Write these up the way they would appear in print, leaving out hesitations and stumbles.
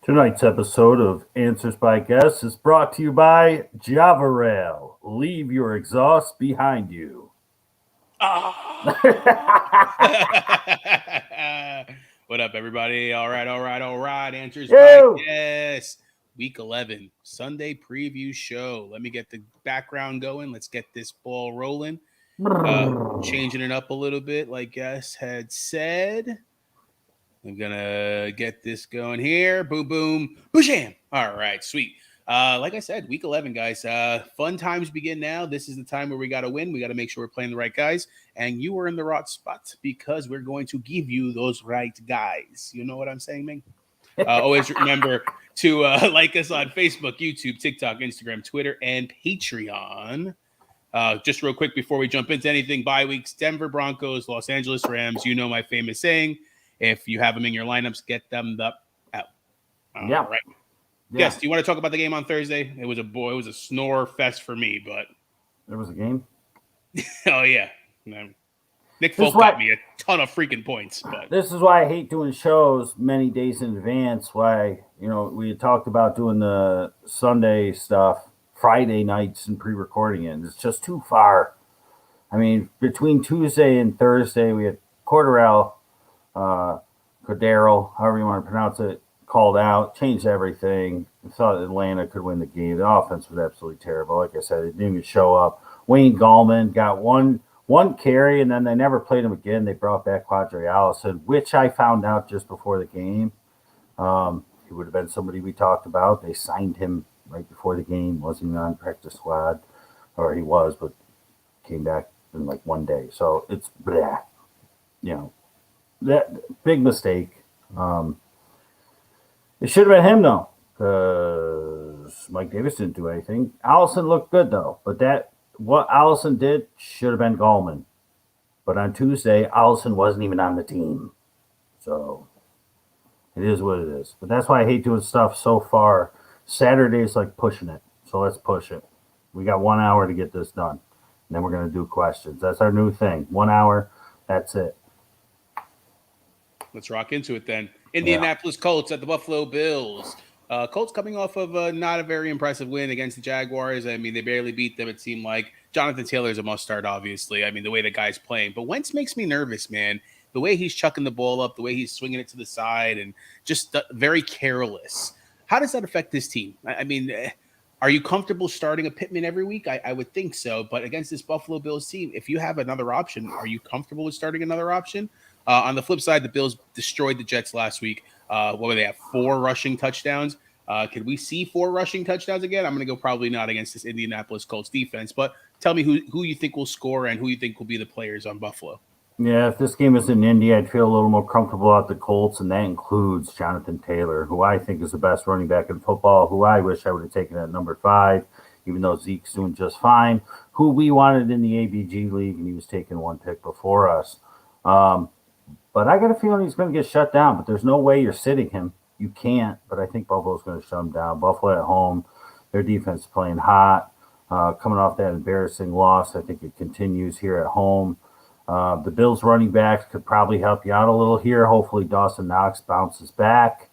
Tonight's episode of Answers by Guests is brought to you by Java Rail. Leave your exhaust behind you. What up, everybody? All right. Answers by Ew. Yes. Week 11, Sunday preview show. Let me get the background going. Let's get this ball rolling. Changing it up a little bit, like Guess had said. I'm going to get this going here. Boom, boom, boosham. All right, sweet. Like I said, week 11, guys. Fun times begin now. This is the time where we got to win. We got to make sure we're playing the right guys. And you are in the right spot because we're going to give you those right guys. You know what I'm saying, Ming? Always remember to like us on Facebook, YouTube, TikTok, Instagram, Twitter, and Patreon. Just real quick before we jump into anything, bye weeks, Denver Broncos, Los Angeles Rams. You know my famous saying. If you have them in your lineups, get them out. Yeah. All right. Yeah. Yes. Do you want to talk about the game on Thursday? It was a snore fest for me, but there was a game. Oh yeah. Nick Folk got me a ton of freaking points. But this is why I hate doing shows many days in advance. Why, we had talked about doing the Sunday stuff Friday nights and pre-recording it. It's just too far. I mean, between Tuesday and Thursday, we had Cordero, however you want to pronounce it, called out, changed everything. I thought Atlanta could win the game. The offense was absolutely terrible. Like I said, it didn't even show up. Wayne Gallman got one carry, and then they never played him again. They brought back Quadre Allison, which I found out just before the game. He would have been somebody we talked about. They signed him right before the game. Wasn't even on practice squad, or he was, but came back in like one day. So it's blah. That big mistake. It should have been him though, because Mike Davis didn't do anything. Allison looked good though, but what Allison did should have been Gallman. But on Tuesday, Allison wasn't even on the team, so it is what it is. But that's why I hate doing stuff so far. Saturday's like pushing it, so let's push it. We got 1 hour to get this done, and then we're gonna do questions. That's our new thing. 1 hour. That's it. Let's rock into it then. Indianapolis Colts at the Buffalo Bills. Colts coming off of not a very impressive win against the Jaguars. I mean, they barely beat them, it seemed like. Jonathan Taylor's a must-start, obviously. I mean, the way the guy's playing. But Wentz makes me nervous, man. The way he's chucking the ball up, the way he's swinging it to the side, and just very careless. How does that affect this team? I mean, are you comfortable starting a Pittman every week? I would think so. But against this Buffalo Bills team, if you have another option, are you comfortable with starting another option? On the flip side, the Bills destroyed the Jets last week. What were they have? 4 rushing touchdowns. Could we see 4 rushing touchdowns again? I'm going to go probably not against this Indianapolis Colts defense. But tell me who you think will score and who you think will be the players on Buffalo. Yeah, if this game was in Indy, I'd feel a little more comfortable about the Colts, and that includes Jonathan Taylor, who I think is the best running back in football, who I wish I would have taken at number 5, even though Zeke's doing just fine, who we wanted in the ABG league, and he was taking 1 pick before us. But I got a feeling he's going to get shut down, but there's no way you're sitting him. You can't, but I think Buffalo's going to shut him down. Buffalo at home, their defense is playing hot. Coming off that embarrassing loss, I think it continues here at home. The Bills running backs could probably help you out a little here. Hopefully Dawson Knox bounces back.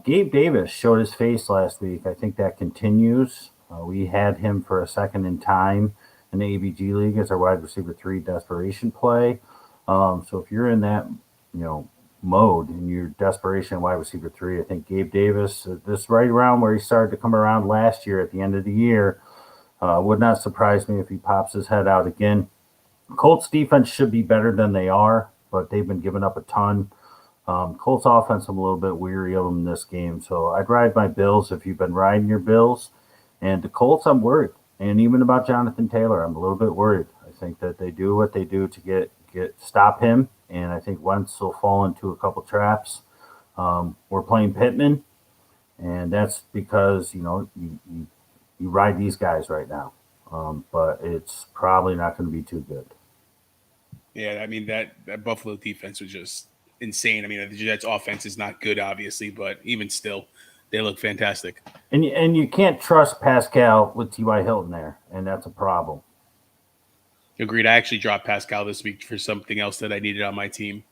Gabe Davis showed his face last week. I think that continues. We had him for a second in time in the ABG league as our wide receiver 3 desperation play. So if you're in that, mode in your desperation wide receiver 3, I think Gabe Davis, this right around where he started to come around last year at the end of the year, would not surprise me if he pops his head out again. Colts defense should be better than they are, but they've been giving up a ton. Colts offense, I'm a little bit weary of them in this game. So I'd ride my Bills if you've been riding your Bills. And the Colts, I'm worried. And even about Jonathan Taylor, I'm a little bit worried. I think that they do what they do to stop him. And I think Wentz will fall into a couple traps. We're playing Pittman. And that's because, you ride these guys right now. But it's probably not going to be too good. Yeah, I mean, that Buffalo defense was just insane. I mean, the Jets offense is not good, obviously, but even still, they look fantastic. And you can't trust Pascal with T.Y. Hilton there, and that's a problem. Agreed. I actually dropped Pascal this week for something else that I needed on my team.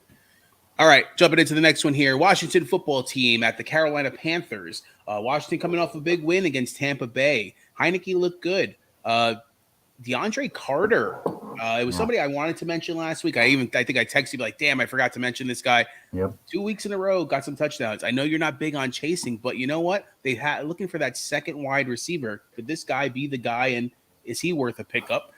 All right, jumping into the next one here. Washington football team at the Carolina Panthers. Washington coming off a big win against Tampa Bay. Heineke looked good. DeAndre Carter. It was somebody I wanted to mention last week. I think I texted you like, damn, I forgot to mention this guy. Yep. 2 weeks in a row, got some touchdowns. I know you're not big on chasing, but you know what? They had looking for that second wide receiver. Could this guy be the guy, and is he worth a pickup?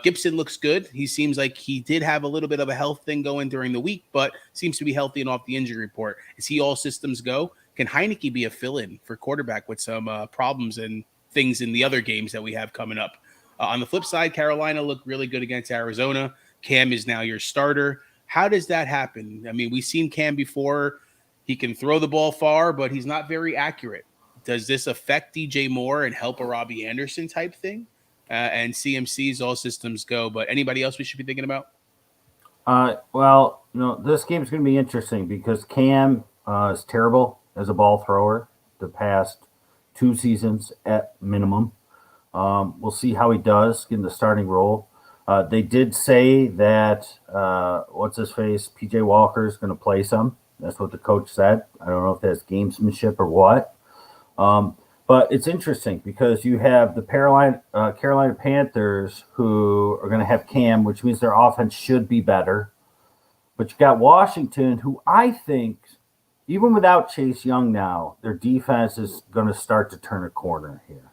Gibson looks good. He seems like he did have a little bit of a health thing going during the week, but seems to be healthy and off the injury report. Is he all systems go? Can Heineke be a fill-in for quarterback with some problems and things in the other games that we have coming up? On the flip side, Carolina looked really good against Arizona. Cam is now your starter. How does that happen? I mean, we've seen Cam before. He can throw the ball far, but he's not very accurate. Does this affect DJ Moore and help a Robbie Anderson type thing? And CMC's all systems go. But anybody else we should be thinking about? Well, this game's going to be interesting because Cam is terrible as a ball thrower the past 2 seasons at minimum. We'll see how he does in the starting role. They did say that what's his face, PJ Walker is going to play some. That's what the coach said. I don't know if that's gamesmanship or what. But it's interesting because you have the Carolina Panthers who are going to have Cam, which means their offense should be better. But you got Washington, who I think, even without Chase Young now, their defense is going to start to turn a corner here.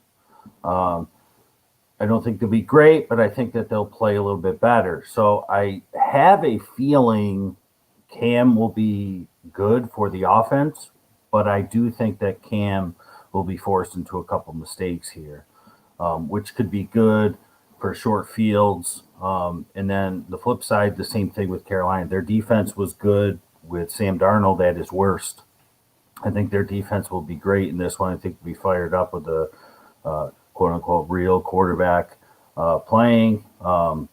I don't think they'll be great, but I think that they'll play a little bit better. So I have a feeling Cam will be good for the offense, but I do think that Cam will be forced into a couple mistakes here, which could be good for short fields. And then the flip side, the same thing with Carolina. Their defense was good with Sam Darnold at his worst. I think their defense will be great in this one. I think they'll be fired up with the quote-unquote real quarterback playing. And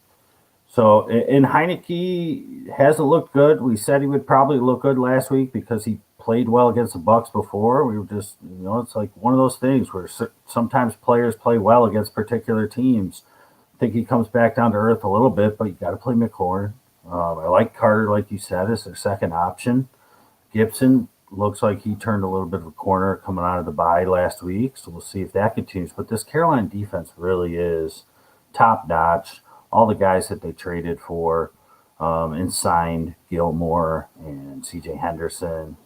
Heineke hasn't looked good. We said he would probably look good last week because he played well against the Bucs before. We were just, it's like one of those things where sometimes players play well against particular teams. I think he comes back down to earth a little bit, but you got to play McLaurin. I like Carter, like you said, as their second option. Gibson looks like he turned a little bit of a corner coming out of the bye last week, so we'll see if that continues. But this Carolina defense really is top-notch. All the guys that they traded for and signed, Gilmore and C.J. Henderson,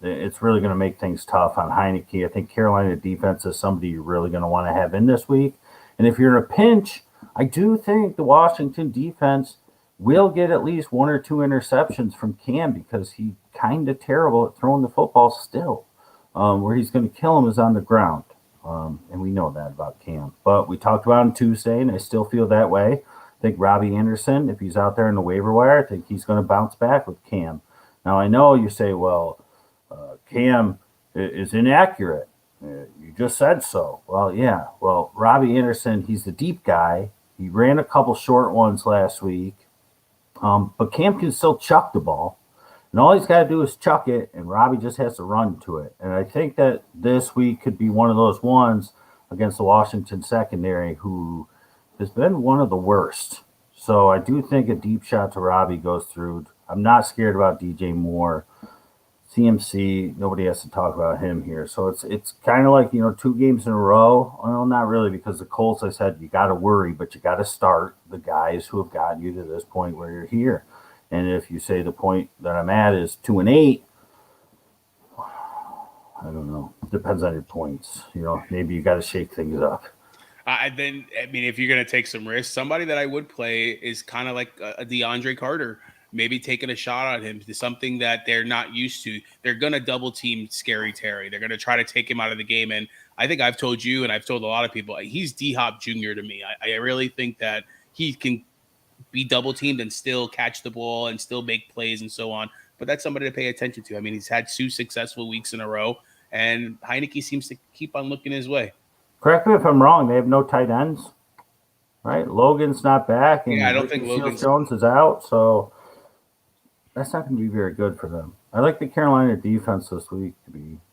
it's really going to make things tough on Heineke. I think Carolina defense is somebody you're really going to want to have in this week. And if you're in a pinch, I do think the Washington defense will get at least 1 or 2 interceptions from Cam because he's kind of terrible at throwing the football still. Where he's going to kill him is on the ground. And we know that about Cam. But we talked about him Tuesday, and I still feel that way. I think Robbie Anderson, if he's out there in the waiver wire, I think he's going to bounce back with Cam. Now, I know you say, well, Cam is inaccurate. You just said so. Well, yeah. Well, Robbie Anderson, he's the deep guy. He ran a couple short ones last week. But Cam can still chuck the ball. And all he's got to do is chuck it, and Robbie just has to run to it. And I think that this week could be one of those ones against the Washington secondary who has been one of the worst. So I do think a deep shot to Robbie goes through. I'm not scared about DJ Moore. CMC, nobody has to talk about him here. So it's kind of like, 2 games in a row. Well, not really, because the Colts, I said, you got to worry, but you got to start the guys who have gotten you to this point where you're here. And if you say the point that I'm at is 2-8, I don't know. Depends on your points. Maybe you got to shake things up. If you're going to take some risks, somebody that I would play is kind of like a DeAndre Carter. Maybe taking a shot on him to something that they're not used to. They're going to double team Scary Terry. They're going to try to take him out of the game. And I think I've told you, and I've told a lot of people, he's D-Hop Jr. to me. I really think that he can be double teamed and still catch the ball and still make plays and so on. But that's somebody to pay attention to. I mean, he's had 2 successful weeks in a row, and Heineke seems to keep on looking his way. Correct me if I'm wrong. They have no tight ends, right? Logan's not back, and I don't think Logan Jones is out, so that's not going to be very good for them. I like the Carolina defense this week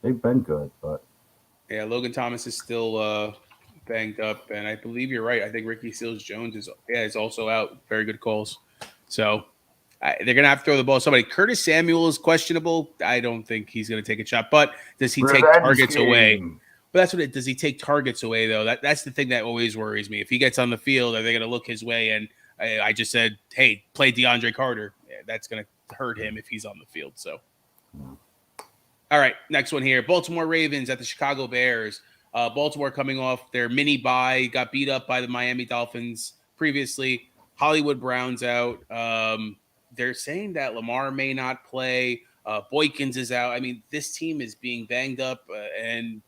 they've been good, but yeah, Logan Thomas is still banged up, and I believe you're right. I think Ricky Seals-Jones is also out. Very good calls. So They're going to have to throw the ball. Somebody, Curtis Samuel is questionable. I don't think he's going to take a shot. But does he take targets away? But that's what it does. He take targets away, though? That's the thing that always worries me. If he gets on the field, are they going to look his way? And I just said, hey, play DeAndre Carter. Yeah, that's going to hurt him if he's on the field. So, all right, next one here. Baltimore Ravens at the Chicago Bears. Baltimore coming off their mini bye, got beat up by the Miami Dolphins previously. Hollywood Brown's out. They're saying that Lamar may not play. Boykins is out. I mean, this team is being banged up. And,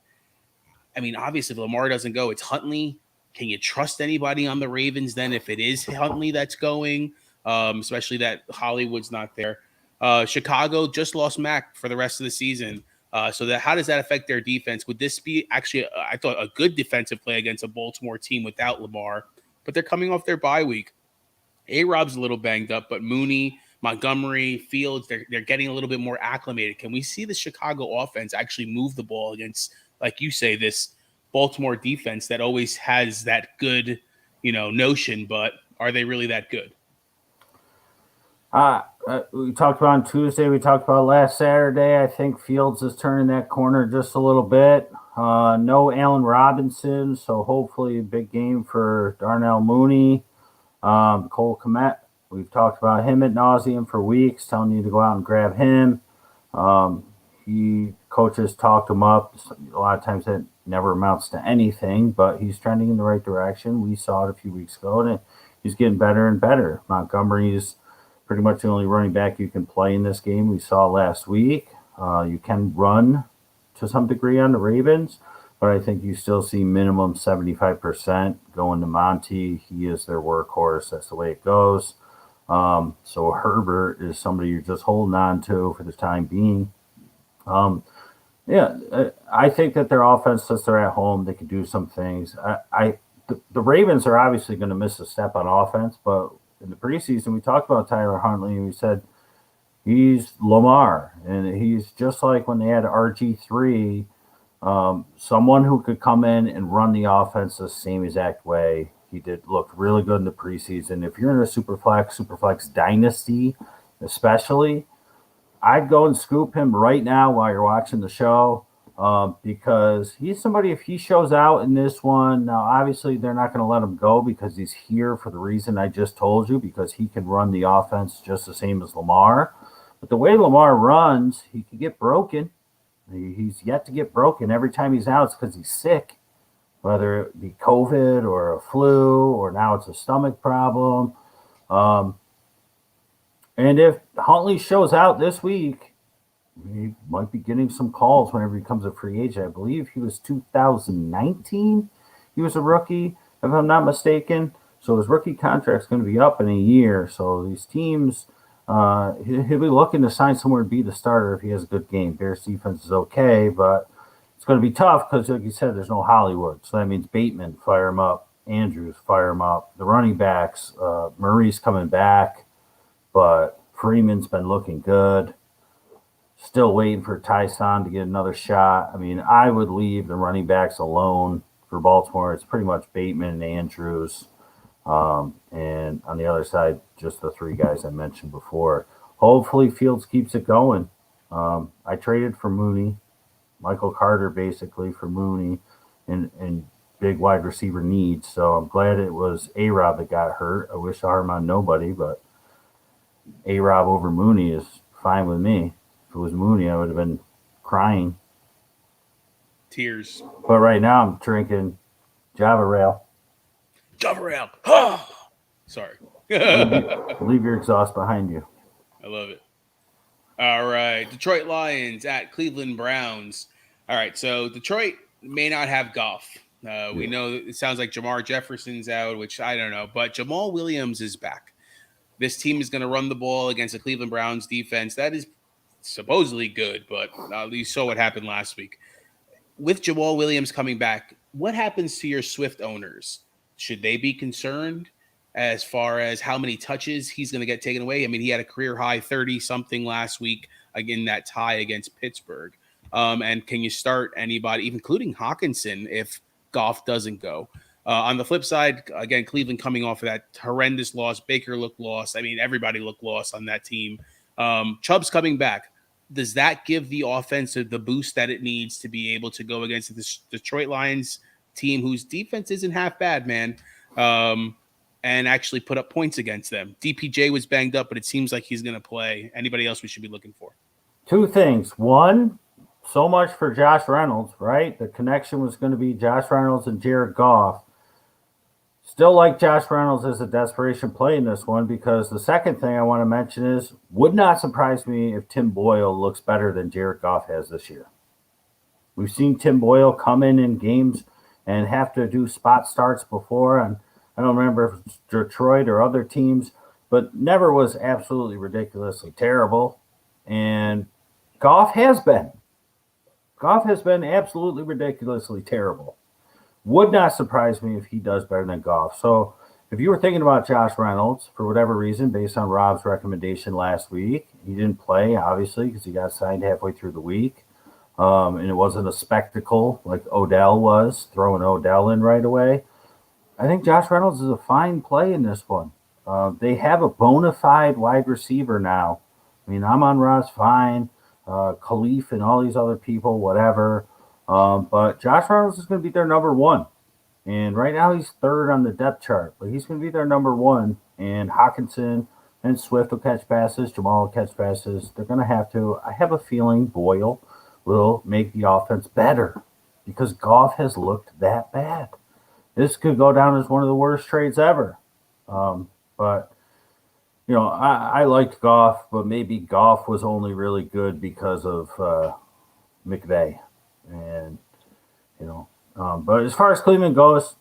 I mean, obviously, if Lamar doesn't go, it's Huntley. Can you trust anybody on the Ravens then if it is Huntley that's going, especially that Hollywood's not there? Chicago just lost Mack for the rest of the season. So how does that affect their defense? Would this be actually, I thought, a good defensive play against a Baltimore team without Lamar? But they're coming off their bye week. A-Rob's a little banged up, but Mooney, Montgomery, Fields, they're getting a little bit more acclimated. Can we see the Chicago offense actually move the ball against, like you say, this Baltimore defense that always has that good, notion, but are they really that good? We talked about on Tuesday. We talked about last Saturday. I think Fields is turning that corner just a little bit. No Allen Robinson, so hopefully a big game for Darnell Mooney. Cole Kmet, we've talked about him ad nauseum for weeks, telling you to go out and grab him. Coaches talked him up. A lot of times that never amounts to anything, but he's trending in the right direction. We saw it a few weeks ago, and he's getting better and better. Montgomery's pretty much the only running back you can play in this game. We saw last week. You can run to some degree on the Ravens, but I think you still see minimum 75% going to Monty. He is their workhorse. That's the way it goes. So Herbert is somebody you're just holding on to for the time being. I think that their offense, since they're at home, they can do some things. The Ravens are obviously going to miss a step on offense, but in the preseason, we talked about Tyler Huntley, and we said he's Lamar, and he's just like when they had RG3, someone who could come in and run the offense the same exact way. He did look really good in the preseason. If you're in a Superflex dynasty, especially, I'd go and scoop him right now while you're watching the show, because he's somebody, if he shows out in this one, now obviously they're not going to let him go because he's here for the reason I just told you, because he can run the offense just the same as Lamar. But the way Lamar runs, he can get broken. He's yet to get broken. Every time he's out, it's because he's sick, whether it be COVID or a flu, or now it's a stomach problem. And if Huntley shows out this week, he might be getting some calls whenever he becomes a free agent. I believe he was 2019. He was a rookie, if I'm not mistaken. So his rookie contract's going to be up in a year. So these teams, he'll be looking to sign somewhere to be the starter if he has a good game. Bears defense is okay, but it's going to be tough because, like you said, there's no Hollywood. So that means Bateman, fire him up. Andrews, fire him up. The running backs, Murray's coming back, but Freeman's been looking good. Still waiting for Tyson to get another shot. I mean, I would leave the running backs alone for Baltimore. It's pretty much Bateman and Andrews. And on the other side, just the three guys I mentioned before. Hopefully Fields keeps it going. I traded for Mooney, Michael Carter basically for Mooney, and big wide receiver needs. So I'm glad it was A-Rob that got hurt. I wish arm on nobody, but A-Rob over Mooney is fine with me. If it was Mooney, I would have been crying. Tears. But right now I'm drinking Java Rail. Java Rail. Oh! Sorry. Leave your exhaust behind you. I love it. All right. Detroit Lions at Cleveland Browns. All right. So Detroit may not have Goff. We know it sounds like Jamar Jefferson's out, which I don't know. But Jamal Williams is back. This team is going to run the ball against the Cleveland Browns defense. That is supposedly good, but you saw what happened last week. With Jamal Williams coming back, what happens to your Swift owners? Should they be concerned as far as how many touches he's going to get taken away? I mean, he had a career high 30-something last week, again, that tie against Pittsburgh. And can you start anybody, including Hawkinson, if Goff doesn't go? On the flip side, again, Cleveland coming off of that horrendous loss. Baker looked lost. I mean, everybody looked lost on that team. Chubb's coming back. Does that give the offense the boost that it needs to be able to go against the Detroit Lions team, whose defense isn't half bad, man, and actually put up points against them? DPJ was banged up, but it seems like he's going to play. Anybody else we should be looking for? Two things. One, so much for Josh Reynolds, right? The connection was going to be Josh Reynolds and Jared Goff. Still like Josh Reynolds as a desperation play in this one, because the second thing I want to mention is, would not surprise me if Tim Boyle looks better than Jared Goff has this year. We've seen Tim Boyle come in games and have to do spot starts before, and I don't remember if it's Detroit or other teams, but never was absolutely ridiculously terrible. And Goff has been. Goff has been absolutely ridiculously terrible. Would not surprise me if he does better than Goff. So if you were thinking about Josh Reynolds, for whatever reason, based on Rob's recommendation last week, he didn't play, obviously, because he got signed halfway through the week. And it wasn't a spectacle like Odell was, throwing Odell in right away. I think Josh Reynolds is a fine play in this one. They have a bona fide wide receiver now. I mean, Amon-Ra's fine, Khalif and all these other people, whatever. But Josh Reynolds is going to be their number one. And right now he's third on the depth chart, but he's going to be their number one. And Hawkinson and Swift will catch passes. Jamal will catch passes. They're going to have to. I have a feeling Boyle will make the offense better, because Goff has looked that bad. This could go down as one of the worst trades ever. But, you know, I liked Goff, but maybe Goff was only really good because of McVay. And, you know, but as far as Cleveland goes,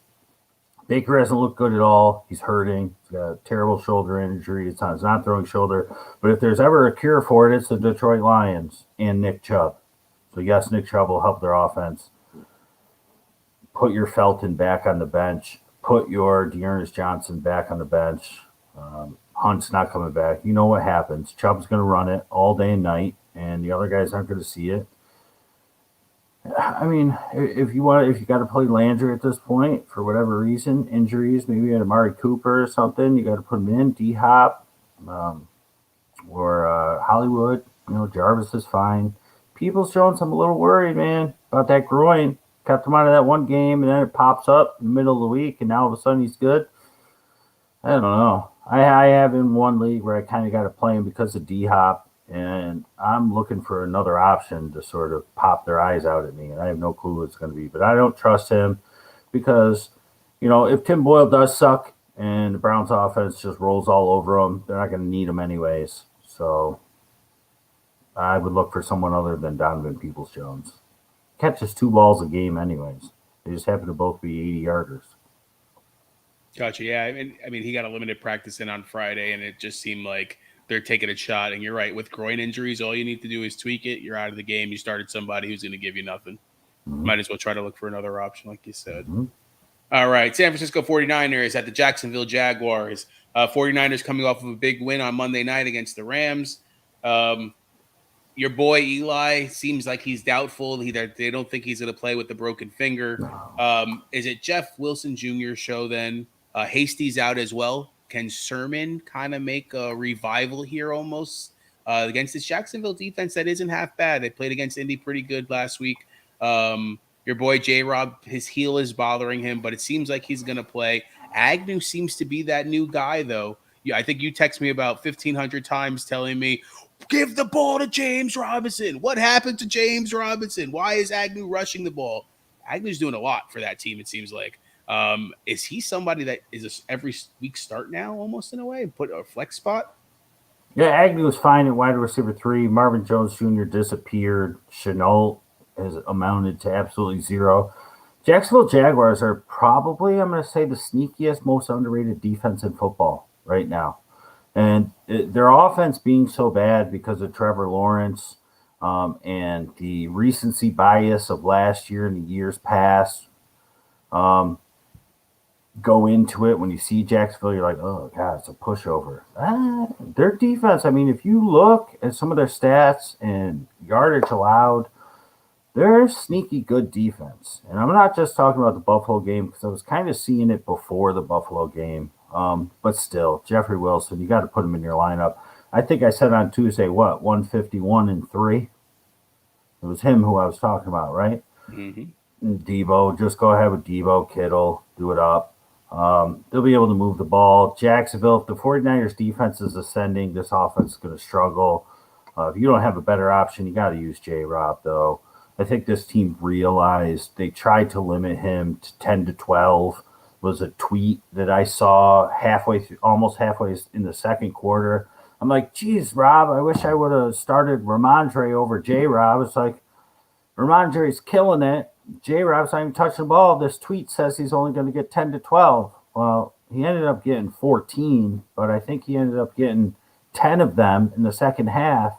Baker hasn't looked good at all. He's hurting. He's got a terrible shoulder injury. It's on his non-throwing shoulder. But if there's ever a cure for it, it's the Detroit Lions and Nick Chubb. So, yes, Nick Chubb will help their offense. Put your Felton back on the bench. Put your Dearness Johnson back on the bench. Hunt's not coming back. You know what happens. Chubb's going to run it all day and night, and the other guys aren't going to see it. I mean, if you got to play Landry at this point for whatever reason, injuries, maybe you had Amari Cooper or something, you got to put him in. D-Hop or Hollywood. You know, Jarvis is fine. Peoples-Jones, I'm a little worried, man, about that groin. Kept him out of that one game, and then it pops up in the middle of the week, and now all of a sudden he's good. I don't know. I have in one league where I kind of got to play him because of D-Hop, and I'm looking for another option to sort of pop their eyes out at me, and I have no clue what it's going to be. But I don't trust him because, you know, if Tim Boyle does suck and the Browns offense just rolls all over him, they're not going to need him anyways. So I would look for someone other than Donovan Peoples-Jones. Catches 2 balls a game anyways. They just happen to both be 80-yarders. Gotcha. Yeah, I mean, he got a limited practice in on Friday, and it just seemed like they're taking a shot. And you're right, with groin injuries, all you need to do is tweak it. You're out of the game. You started somebody who's going to give you nothing. Mm-hmm. Might as well try to look for another option, like you said. Mm-hmm. All right, San Francisco 49ers at the Jacksonville Jaguars. 49ers coming off of a big win on Monday night against the Rams. Your boy Eli seems like he's doubtful. They don't think he's going to play with the broken finger. Is it Jeff Wilson Jr.'s show then? Hasty's out as well. Can Sermon kind of make a revival here almost against this Jacksonville defense that isn't half bad? They played against Indy pretty good last week. Your boy J-Rob, his heel is bothering him, but it seems like he's going to play. Agnew seems to be that new guy, though. Yeah, I think you text me about 1,500 times telling me, give the ball to James Robinson. What happened to James Robinson? Why is Agnew rushing the ball? Agnew's doing a lot for that team, it seems like. Is he somebody that is a every week start now, almost in a way, put a flex spot? Yeah, Agnew was fine at wide receiver 3. Marvin Jones Jr. disappeared. Chenault has amounted to absolutely zero. Jacksonville Jaguars are probably, I'm going to say, the sneakiest, most underrated defense in football right now. And their offense being so bad because of Trevor Lawrence and the recency bias of last year and the years past, go into it. When you see Jacksonville, you're like, oh, God, it's a pushover. Their defense, I mean, if you look at some of their stats and yardage allowed, they're a sneaky good defense. And I'm not just talking about the Buffalo game because I was kind of seeing it before the Buffalo game. But still, Jeffrey Wilson, you got to put him in your lineup. I think I said on Tuesday, 151-3? It was him who I was talking about, right? Mm-hmm. Debo, just go ahead with Debo, Kittle, do it up. They'll be able to move the ball. Jacksonville, if the 49ers defense is ascending, this offense is going to struggle. If you don't have a better option, you got to use J-Rob, though. I think this team realized they tried to limit him to 10 to 12. Was a tweet that I saw almost halfway in the second quarter. I'm like, geez, Rob, I wish I would have started Ramondre over J-Rob. It's like, Ramondre's killing it. J-Rob's not even touching the ball. This tweet says he's only going to get 10 to 12. Well, he ended up getting 14, but I think he ended up getting 10 of them in the second half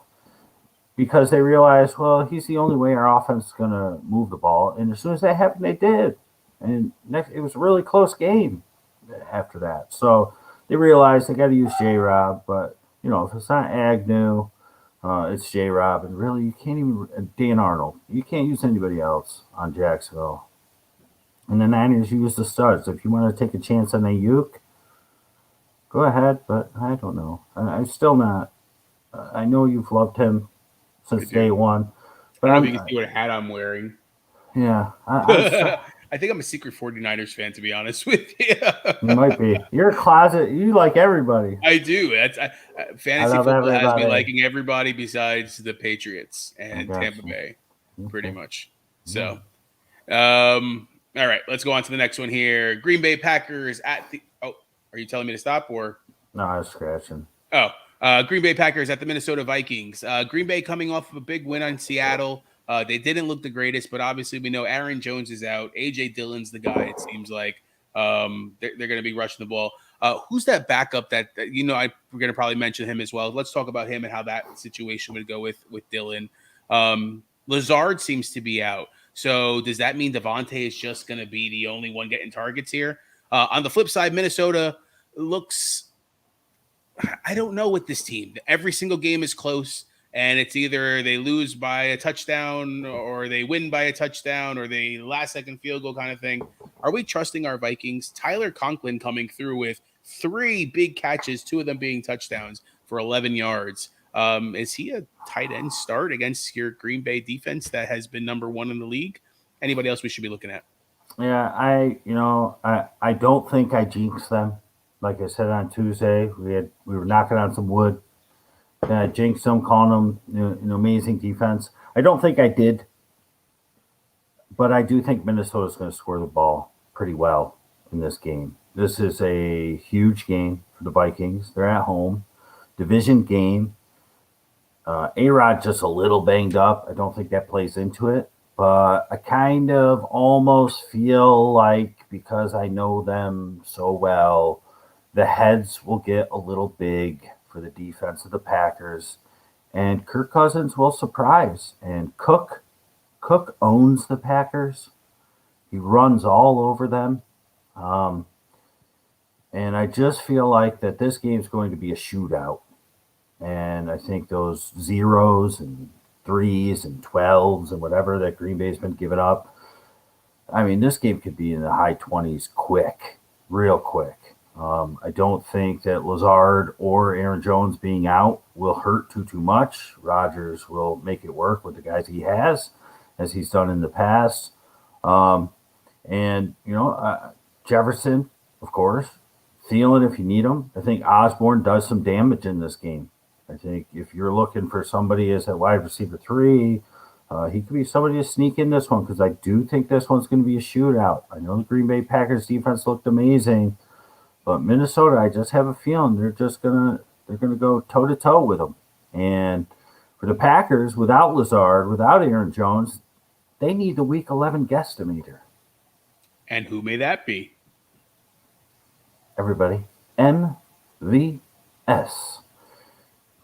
because they realized, well, he's the only way our offense is going to move the ball. And as soon as that happened, they did. And it was a really close game after that. So they realized they got to use J-Rob. But, if it's not Agnew, it's J-Rob. And really, you can't even – Dan Arnold. You can't use anybody else on Jacksonville. And the Niners use the studs. If you want to take a chance on Ayuk, go ahead. But I don't know. I'm still not – I know you've loved him since day one. But I don't know if you can see what hat I'm wearing. Yeah. I think I'm a secret 49ers fan, to be honest with you. You might be. You're a closet. You like everybody. I do. Fantasy football has me liking everybody besides the Patriots and Tampa Bay, pretty much. So, all right, let's go on to the next one here. Green Bay Packers at the – oh, are you telling me to stop or – No, I was scratching. Oh, Green Bay Packers at the Minnesota Vikings. Green Bay coming off of a big win on Seattle. They didn't look the greatest, but obviously we know Aaron Jones is out. A.J. Dillon's the guy, it seems like. They're going to be rushing the ball. Who's that backup that we're going to probably mention him as well. Let's talk about him and how that situation would go with Dillon. Lazard seems to be out. So does that mean Devontae is just going to be the only one getting targets here? On the flip side, Minnesota looks – I don't know with this team. Every single game is close. And it's either they lose by a touchdown or they win by a touchdown or they last-second field goal kind of thing. Are we trusting our Vikings? Tyler Conklin coming through with 3 big catches, 2 of them being touchdowns for 11 yards. Is he a tight end start against your Green Bay defense that has been number 1 in the league? Anybody else we should be looking at? Yeah, I don't think I jinxed them. Like I said on Tuesday, we were knocking on some wood. I jinxed them, calling them an amazing defense. I don't think I did, but I do think Minnesota's going to score the ball pretty well in this game. This is a huge game for the Vikings. They're at home, division game. A-Rod just a little banged up. I don't think that plays into it, but I kind of almost feel like because I know them so well, the heads will get a little big for the defense of the Packers, and Kirk Cousins will surprise. And Cook owns the Packers. He runs all over them. And I just feel like that this game is going to be a shootout. And I think those 0s and 3s and 12s and whatever that Green Bay's been giving up, I mean, this game could be in the high 20s real quick. I don't think that Lazard or Aaron Jones being out will hurt too much. Rodgers will make it work with the guys he has, as he's done in the past. Jefferson, of course, Thielen if you need him. I think Osborne does some damage in this game. I think if you're looking for somebody as a wide receiver 3, he could be somebody to sneak in this one because I do think this one's going to be a shootout. I know the Green Bay Packers defense looked amazing. But Minnesota, I just have a feeling they're gonna go toe to toe with them. And for the Packers, without Lazard, without Aaron Jones, they need the Week 11 guesstimator. And who may that be? Everybody, MVS.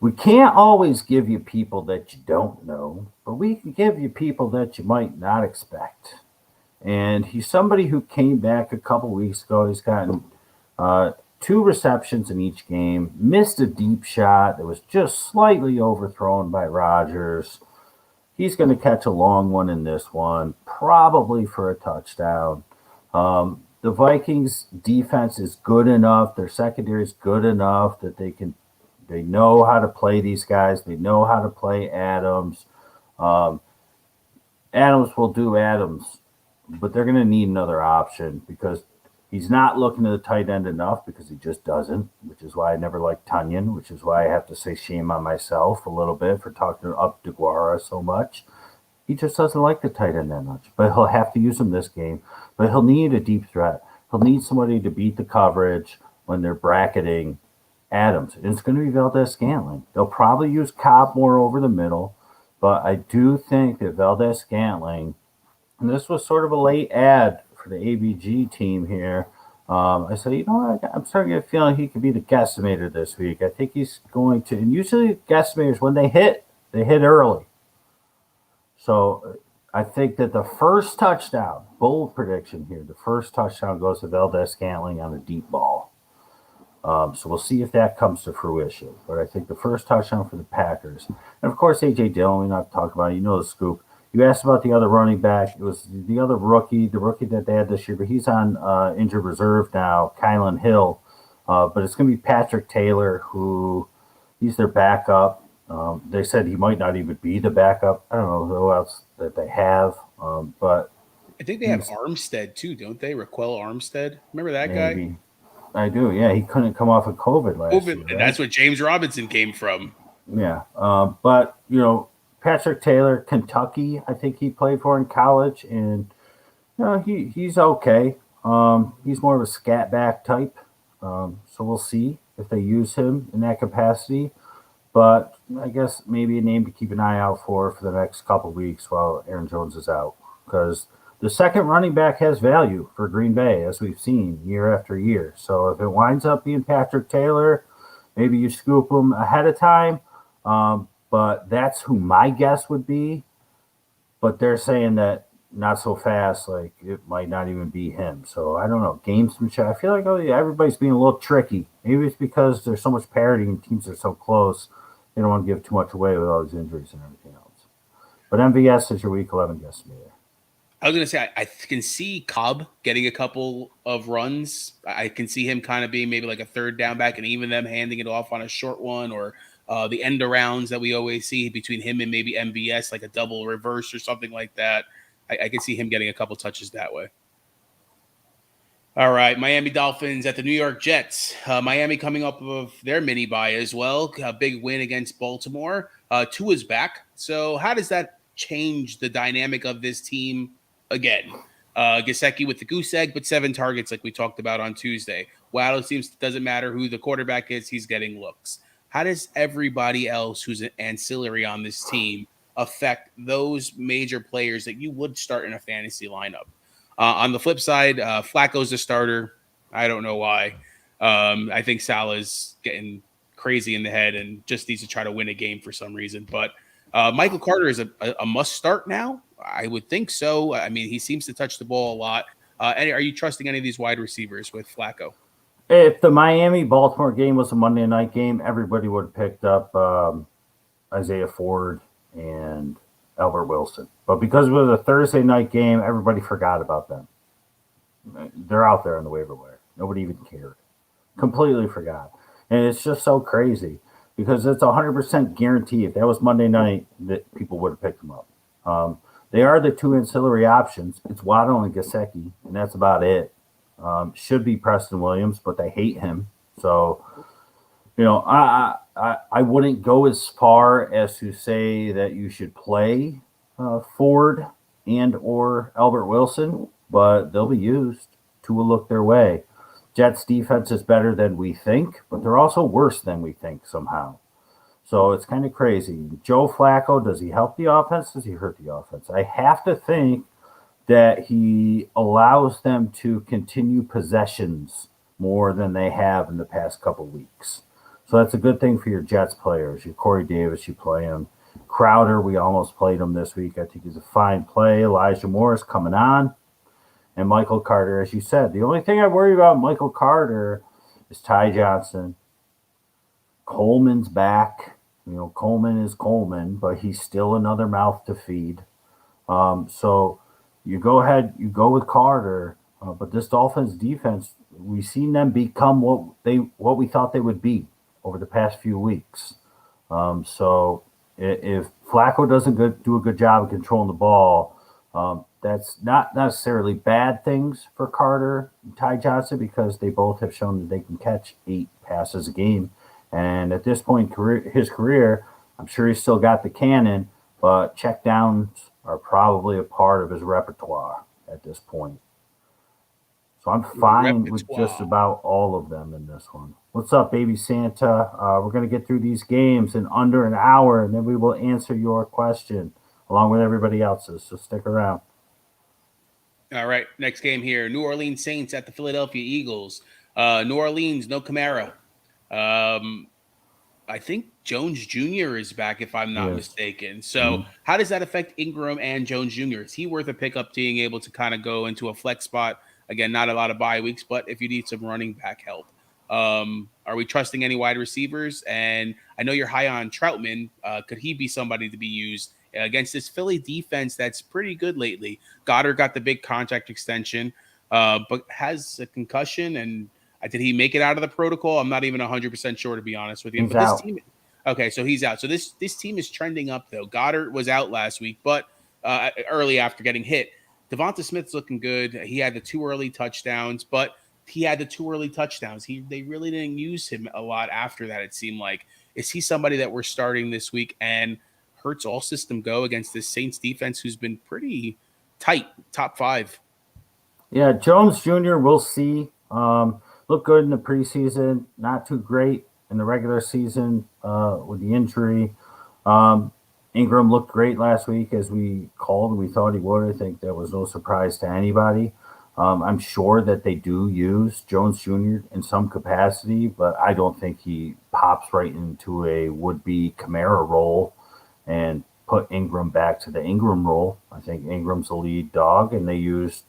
We can't always give you people that you don't know, but we can give you people that you might not expect. And he's somebody who came back a couple weeks ago. He's gotten 2 receptions in each game, missed a deep shot that was just slightly overthrown by Rodgers. He's going to catch a long one in this one, probably for a touchdown. The Vikings defense is good enough. Their secondary is good enough that they know how to play these guys. They know how to play Adams. Um, Adams will do Adams, but they're going to need another option because he's not looking at the tight end enough because he just doesn't, which is why I never liked Tunyon, which is why I have to say shame on myself a little bit for talking up DeGuara so much. He just doesn't like the tight end that much, but he'll have to use him this game. But he'll need a deep threat. He'll need somebody to beat the coverage when they're bracketing Adams. And it's going to be Valdez-Scantling. They'll probably use Cobb more over the middle, but I do think that Valdez-Scantling, and this was sort of a late ad for the ABG team here. I said, I'm starting to get a feeling he could be the guesstimator this week. I think he's going to, and usually guesstimators, when they hit early. So I think that the first touchdown, bold prediction here, the first touchdown goes to Valdez-Scantling on a deep ball. So we'll see if that comes to fruition. But I think the first touchdown for the Packers. And, of course, A.J. Dillon, we not talk about it. You know the scoop. You asked about the other running back. It was the other rookie, the rookie that they had this year, but he's on injured reserve now, Kylan Hill. But it's going to be Patrick Taylor, who he's their backup. They said he might not even be the backup. I don't know who else that they have, but I think they have Armstead too, don't they? Raquel Armstead. Remember that maybe. guy? I do. Yeah, he couldn't come off of COVID last year. Right? And that's what James Robinson came from. Yeah, but Patrick Taylor, Kentucky, I think he played for in college, and he's okay. He's more of a scat back type, so we'll see if they use him in that capacity. But I guess maybe a name to keep an eye out for the next couple of weeks while Aaron Jones is out, because the second running back has value for Green Bay, as we've seen year after year. So if it winds up being Patrick Taylor, maybe you scoop him ahead of time. But that's who my guess would be. But they're saying that not so fast, like it might not even be him. So I don't know. Gamesmanship. I feel like everybody's being a little tricky. Maybe it's because there's so much parity and teams are so close. They don't want to give too much away with all these injuries and everything else. But MVS is your Week 11 guesstimator. I was going to say, I can see Cobb getting a couple of runs. I can see him kind of being maybe like a third down back and even them handing it off on a short one, or the end arounds that we always see between him and maybe MVS, like a double reverse or something like that. I can see him getting a couple touches that way. All right, Miami Dolphins at the New York Jets. Miami coming up of their mini bye as well. A big win against Baltimore. Tua's back. So how does that change the dynamic of this team again? Gesicki with the goose egg, but 7 targets like we talked about on Tuesday. Waddle doesn't matter who the quarterback is, he's getting looks. How does everybody else who's an ancillary on this team affect those major players that you would start in a fantasy lineup? On the flip side, Flacco's the starter. I don't know why. I think Salah's getting crazy in the head and just needs to try to win a game for some reason. But Michael Carter is a must start now. I would think so. I mean, he seems to touch the ball a lot. Are you trusting any of these wide receivers with Flacco? If the Miami-Baltimore game was a Monday night game, everybody would have picked up Isaiah Ford and Albert Wilson. But because it was a Thursday night game, everybody forgot about them. They're out there on the waiver wire. Nobody even cared. Completely forgot. And it's just so crazy because it's 100% guarantee. If that was Monday night, that people would have picked them up. They are the 2 ancillary options. It's Waddle and Gesicki, and that's about it. Should be Preston Williams, but they hate him. So, I wouldn't go as far as to say that you should play Ford and or Albert Wilson, but they'll be used. Tua look their way. Jets defense is better than we think, but they're also worse than we think somehow. So it's kind of crazy. Joe Flacco, does he help the offense? Does he hurt the offense? I have to think that he allows them to continue possessions more than they have in the past couple weeks. So that's a good thing for your Jets players. Your Corey Davis, you play him. Crowder, we almost played him this week. I think he's a fine play. Elijah Morris coming on. And Michael Carter, as you said. The only thing I worry about Michael Carter is Ty Johnson. Coleman's back. Coleman is Coleman, but he's still another mouth to feed. So you go ahead, you go with Carter, but this Dolphins defense, we've seen them become what we thought they would be over the past few weeks. So if Flacco doesn't do a good job of controlling the ball, that's not necessarily bad things for Carter and Ty Johnson because they both have shown that they can catch 8 passes a game. And at this point in his career, I'm sure he's still got the cannon, but checkdowns are probably a part of his repertoire at this point. So I'm fine with just about all of them in this one. What's up, baby Santa? We're going to get through these games in under an hour, and then we will answer your question along with everybody else's. So stick around. All right, next game here. New Orleans Saints at the Philadelphia Eagles. New Orleans, no Kamara. I think Jones Jr. is back, if I'm not mistaken. So how does that affect Ingram and Jones Jr.? Is he worth a pickup being able to kind of go into a flex spot? Again, not a lot of bye weeks, but if you need some running back help. Are we trusting any wide receivers? And I know you're high on Troutman. Could he be somebody to be used against this Philly defense that's pretty good lately? Goddard got the big contract extension, but has a concussion. And did he make it out of the protocol? I'm not even 100% sure, to be honest with you. He's but this out. team, okay, so he's out. So this team is trending up, though. Goddard was out last week, but early after getting hit. Devonta Smith's looking good. He had the 2 early touchdowns, but he had the 2 early touchdowns. They really didn't use him a lot after that, it seemed like. Is he somebody that we're starting this week? And Hurts all system go against this Saints defense who's been pretty tight, top 5. Yeah, Jones Jr. we'll see. Looked good in the preseason, not too great in the regular season with the injury. Ingram looked great last week as we called and we thought he would. I think that was no surprise to anybody. I'm sure that they do use Jones Jr. in some capacity, but I don't think he pops right into a would-be Kamara role and put Ingram back to the Ingram role. I think Ingram's the lead dog, and they use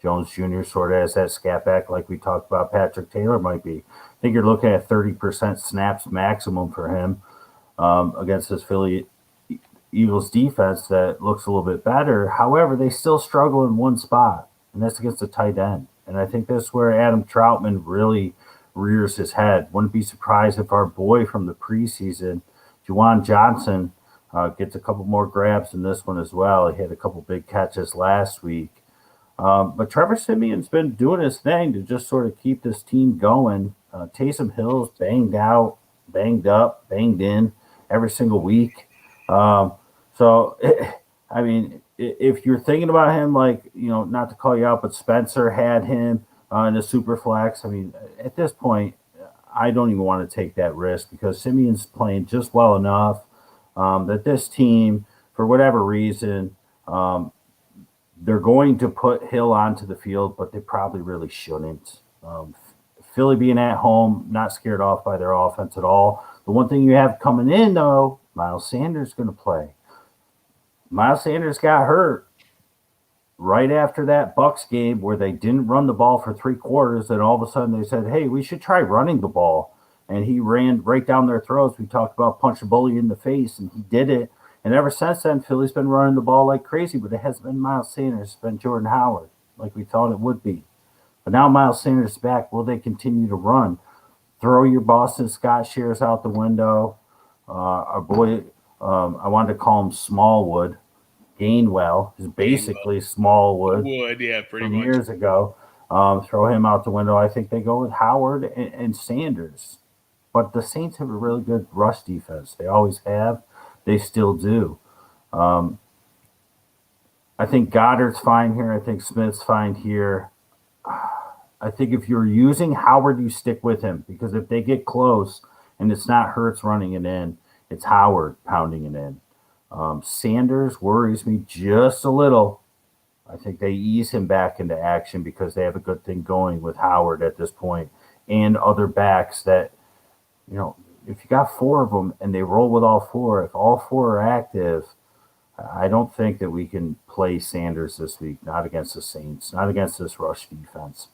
Jones Jr. sort of as that scat back like we talked about Patrick Taylor might be. I think you're looking at 30% snaps maximum for him against this Philly Eagles defense that looks a little bit better. However, they still struggle in one spot, and that's against the tight end. And I think that's where Adam Troutman really rears his head. Wouldn't be surprised if our boy from the preseason, Juwan Johnson, gets a couple more grabs in this one as well. He had a couple big catches last week. But Trevor Simeon's been doing his thing to just sort of keep this team going. Taysom Hill's banged out, banged up, banged in every single week. I mean, if you're thinking about him, like, not to call you out, but Spencer had him in a super flex. I mean, at this point, I don't even want to take that risk because Simeon's playing just well enough that this team, for whatever reason, they're going to put Hill onto the field, but they probably really shouldn't. Philly being at home, not scared off by their offense at all. The one thing you have coming in, though, Miles Sanders is going to play. Miles Sanders got hurt right after that Bucs game where they didn't run the ball for 3 quarters, and all of a sudden they said, hey, we should try running the ball. And he ran right down their throats. We talked about punch a bully in the face, and he did it. And ever since then, Philly's been running the ball like crazy, but it hasn't been Miles Sanders. It's been Jordan Howard, like we thought it would be. But now Miles Sanders is back. Will they continue to run? Throw your Boston Scott shares out the window. Our boy, I wanted to call him Smallwood. Gainwell is basically Smallwood. Yeah, pretty from much. Years ago. Throw him out the window. I think they go with Howard and Sanders. But the Saints have a really good rush defense. They always have. They still do. I think Goddard's fine here. I think Smith's fine here. I think if you're using Howard, you stick with him because if they get close and it's not Hurts running it in, it's Howard pounding it in. Sanders worries me just a little. I think they ease him back into action because they have a good thing going with Howard at this point and other backs that, if you got 4 of them and they roll with all 4, if all 4 are active, I don't think that we can play Sanders this week, not against the Saints, not against this rush defense.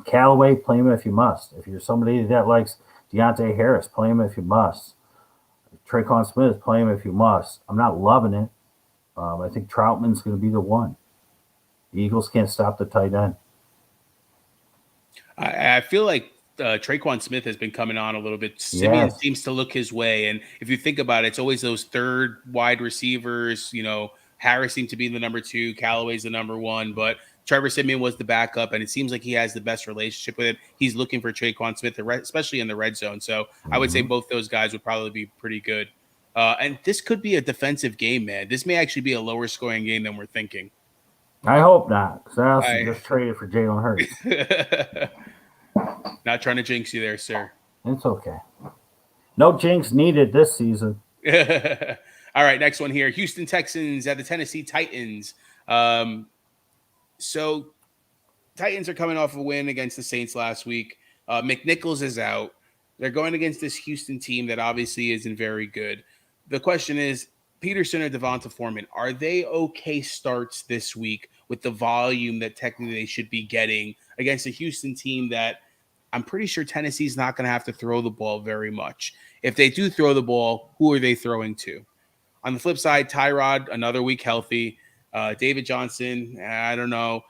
Callaway, play him if you must. If you're somebody that likes Deontay Harris, play him if you must. Traquan Smith, play him if you must. I'm not loving it. I think Troutman's going to be the one. The Eagles can't stop the tight end. I feel like Traquan Smith has been coming on a little bit. Simeon Yes. seems to look his way. And if you think about it, it's always those third wide receivers. Harris seemed to be the number 2. Callaway's the number 1. But Trevor Simeon was the backup, and it seems like he has the best relationship with him. He's looking for Traquan Smith, especially in the red zone. So I would say both those guys would probably be pretty good. And this could be a defensive game, man. This may actually be a lower scoring game than we're thinking. I hope not, because I also just traded for Jalen Hurts. Not trying to jinx you there, sir. It's okay. No jinx needed this season. All right, next one here. Houston Texans at the Tennessee Titans. So Titans are coming off a win against the Saints last week. McNichols is out. They're going against this Houston team that obviously isn't very good. The question is, Peterson or Devonta Foreman, are they okay starts this week with the volume that technically they should be getting against a Houston team that I'm pretty sure Tennessee's not going to have to throw the ball very much. If they do throw the ball, who are they throwing to? On the flip side, Tyrod, another week healthy. David Johnson, I don't know.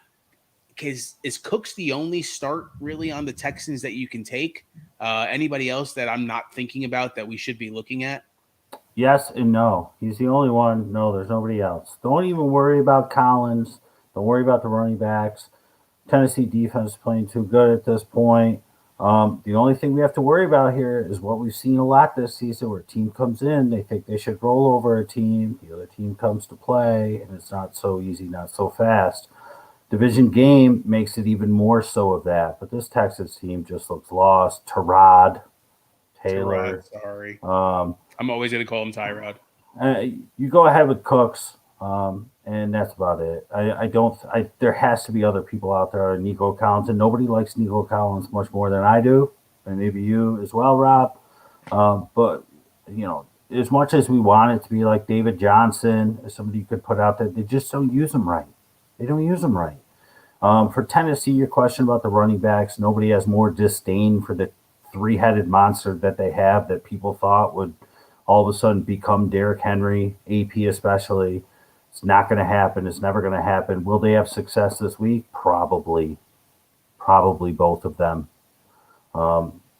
Is Cooks the only start really on the Texans that you can take? Anybody else that I'm not thinking about that we should be looking at? Yes and no. He's the only one. No, there's nobody else. Don't even worry about Collins. Don't worry about the running backs. Tennessee defense is playing too good at this point. The only thing we have to worry about here is what we've seen a lot this season, where a team comes in, they think they should roll over a team. The other team comes to play, and it's not so easy, not so fast. Division game makes it even more so of that. But this Texas team just looks lost. Taylor. Sorry. I'm always going to call him Tyrod. You go ahead with Cooks, and that's about it. There has to be other people out there. Nico Collins, and nobody likes Nico Collins much more than I do, and maybe you as well, Rob. But as much as we want it to be like David Johnson, somebody you could put out there, they just don't use them right. They don't use them right. For Tennessee, your question about the running backs, nobody has more disdain for the three-headed monster that they have that people thought would all of a sudden become Derrick Henry, AP especially. It's not going to happen. It's never going to happen. Will they have success this week? Probably. Probably both of them.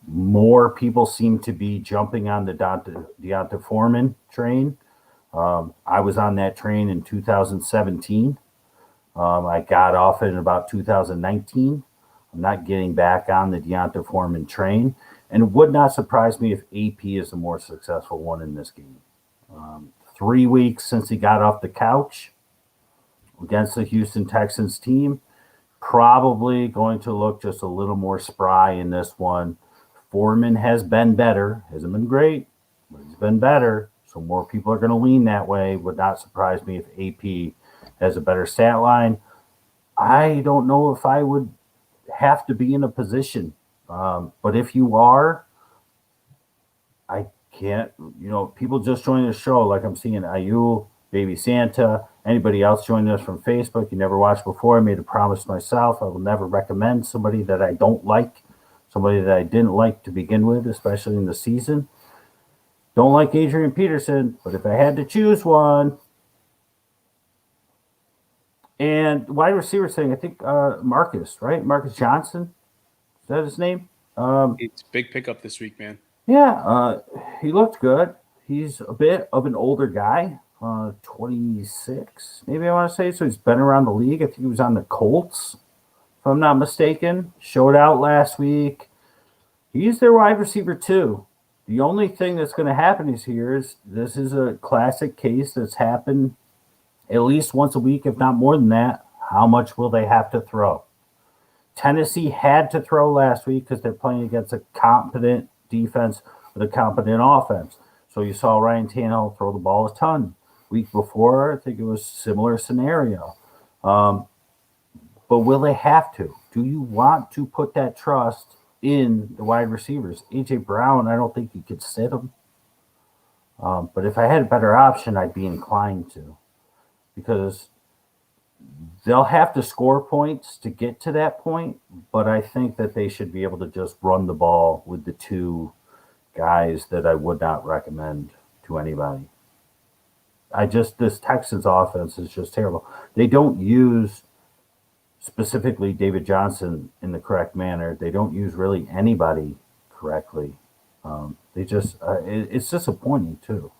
More people seem to be jumping on the Deonta Foreman train. I was on that train in 2017. I got off it in about 2019. I'm not getting back on the Deonta Foreman train. And it would not surprise me if AP is the more successful one in this game. 3 weeks since he got off the couch against the Houston Texans team, probably going to look just a little more spry in this one. Foreman has been better. Hasn't been great, but he's been better. So more people are going to lean that way. Would not surprise me if AP has a better stat line. I don't know if I would have to be in a position. But if you are, I can't, people just joining the show, like I'm seeing Ayul, Baby Santa, anybody else joining us from Facebook you never watched before. I made a promise to myself I will never recommend somebody that I don't like, somebody that I didn't like to begin with, especially in the season. Don't like Adrian Peterson, but if I had to choose one, and wide receiver thing, I think Marcus, right? Marcus Johnson. Is that his name? It's big pickup this week, man. Yeah, he looked good. He's a bit of an older guy, 26, maybe I want to say. So he's been around the league. I think he was on the Colts, if I'm not mistaken. Showed out last week. He's their wide receiver too. The only thing that's going to happen is this is a classic case that's happened at least once a week, if not more than that. How much will they have to throw? Tennessee had to throw last week because they're playing against a competent defense with a competent offense. So you saw Ryan Tannehill throw the ball a ton. Week before, I think it was a similar scenario. But will they have to? Do you want to put that trust in the wide receivers? A.J. Brown, I don't think you could sit him. But if I had a better option, I'd be inclined to. Because they'll have to score points to get to that point, but I think that they should be able to just run the ball with the two guys that I would not recommend to anybody. This Texans offense is just terrible. They don't use specifically David Johnson in the correct manner. They don't use really anybody correctly. It's disappointing too.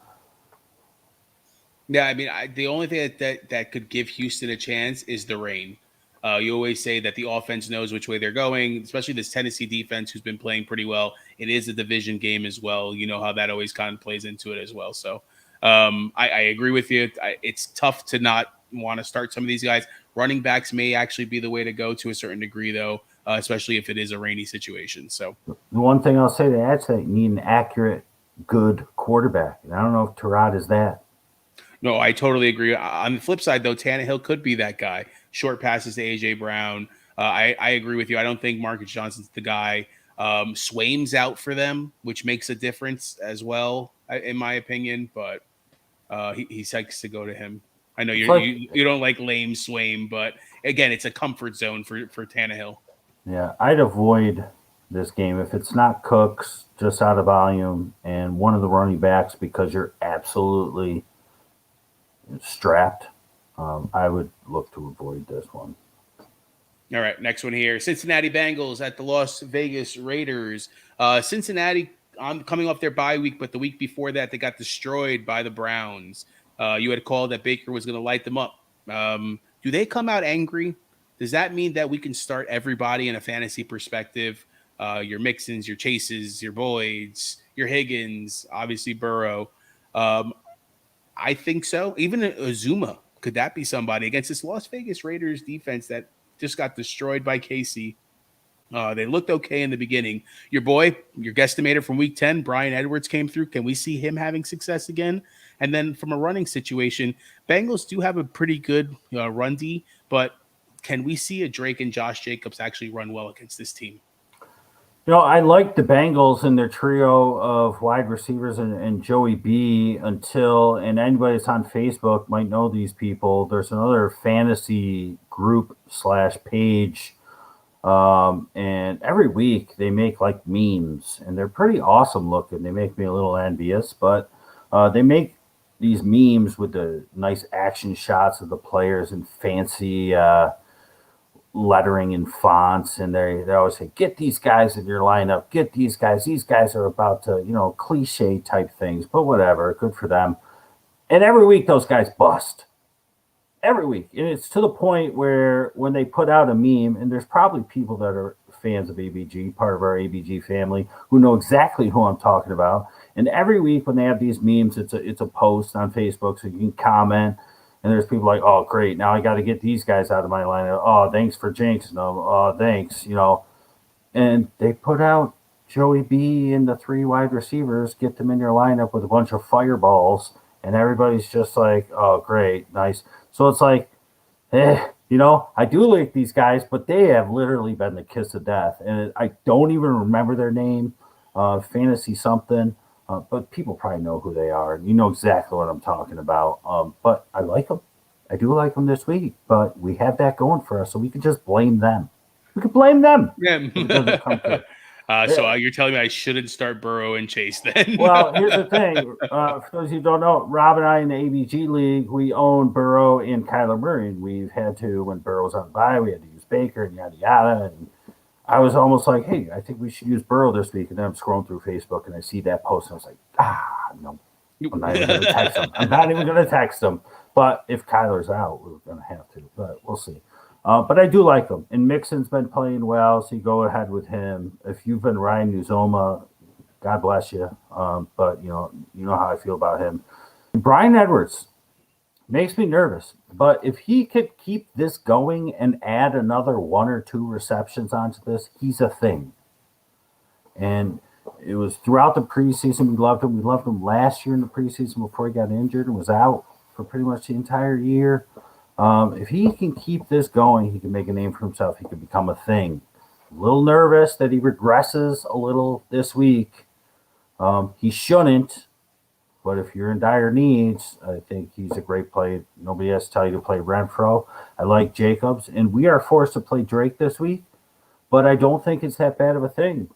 Yeah, I mean, the only thing that could give Houston a chance is the rain. You always say that the offense knows which way they're going, especially this Tennessee defense who's been playing pretty well. It is a division game as well. You know how that always kind of plays into it as well. So I agree with you. It's tough to not want to start some of these guys. Running backs may actually be the way to go to a certain degree, though, especially if it is a rainy situation. So the one thing I'll say to add to that, you need an accurate, good quarterback. And I don't know if Tyrod is that. No, I totally agree. On the flip side, though, Tannehill could be that guy. Short passes to A.J. Brown. I agree with you. I don't think Marcus Johnson's the guy. Swaim's out for them, which makes a difference as well, in my opinion. But he likes to go to him. I know you don't like lame Swaim, but again, it's a comfort zone for Tannehill. Yeah, I'd avoid this game if it's not Cooks, just out of volume, and one of the running backs because you're absolutely strapped. I would look to avoid this one. All right, next one here. Cincinnati Bengals at the Las Vegas Raiders. Cincinnati coming off their bye week, but the week before that, they got destroyed by the Browns. You had called that Baker was going to light them up. Do they come out angry? Does that mean that we can start everybody in a fantasy perspective? Your Mixons, your Chases, your Boyds, your Higgins, obviously Burrow. I think so. Even Azuma, could that be somebody against this Las Vegas Raiders defense that just got destroyed by KC? They looked okay in the beginning. Your boy, your guesstimator from week 10, Brian Edwards came through. Can we see him having success again? And then from a running situation, Bengals do have a pretty good run D, but can we see a Drake and Josh Jacobs actually run well against this team? I like the Bengals and their trio of wide receivers and Joey B and anybody that's on Facebook might know these people. There's another fantasy group / page. And every week they make like memes and they're pretty awesome looking. They make me a little envious, but they make these memes with the nice action shots of the players and fancy lettering and fonts, and they always say, get these guys in your lineup, get these guys are about to, cliche type things, but whatever, good for them. And every week those guys bust. Every week. And it's to the point where when they put out a meme, and there's probably people that are fans of ABG, part of our ABG family, who know exactly who I'm talking about. And every week when they have these memes, it's a post on Facebook, so you can comment. And there's people like, oh, great, now I got to get these guys out of my lineup. Oh, thanks for jinxing them. Oh, thanks, And they put out Joey B and the 3 wide receivers, get them in your lineup with a bunch of fireballs, and everybody's just like, oh, great, nice. So it's like, I do like these guys, but they have literally been the kiss of death. And I don't even remember their name, fantasy something. But people probably know who they are. You know exactly what I'm talking about. But I like them. I do like them this week. But we have that going for us, so we can just blame them. We can blame them. Yeah. So you're telling me I shouldn't start Burrow and Chase then? Well, here's the thing. For those who don't know, Rob and I in the ABG League, we own Burrow and Kyler Murray. And we've had to, when Burrow's on bye, we had to use Baker and yada, yada. And I was almost like, hey, I think we should use Burrow this week. And then I'm scrolling through Facebook and I see that post and I was like, no, I'm not even going to text him. I'm not even going to text him. But if Kyler's out, we're going to have to. But we'll see. But I do like him. And Mixon's been playing well, so you go ahead with him. If you've been Ryan Uzoma, God bless you. But you know how I feel about him. Brian Edwards makes me nervous. But if he could keep this going and add another 1 or 2 receptions onto this, he's a thing. And it was throughout the preseason. We loved him. We loved him last year in the preseason before he got injured and was out for pretty much the entire year. If he can keep this going, he can make a name for himself. He can become a thing. A little nervous that he regresses a little this week. He shouldn't. But if you're in dire needs, I think he's a great play. Nobody has to tell you to play Renfro. I like Jacobs. And we are forced to play Drake this week. But I don't think it's that bad of a thing.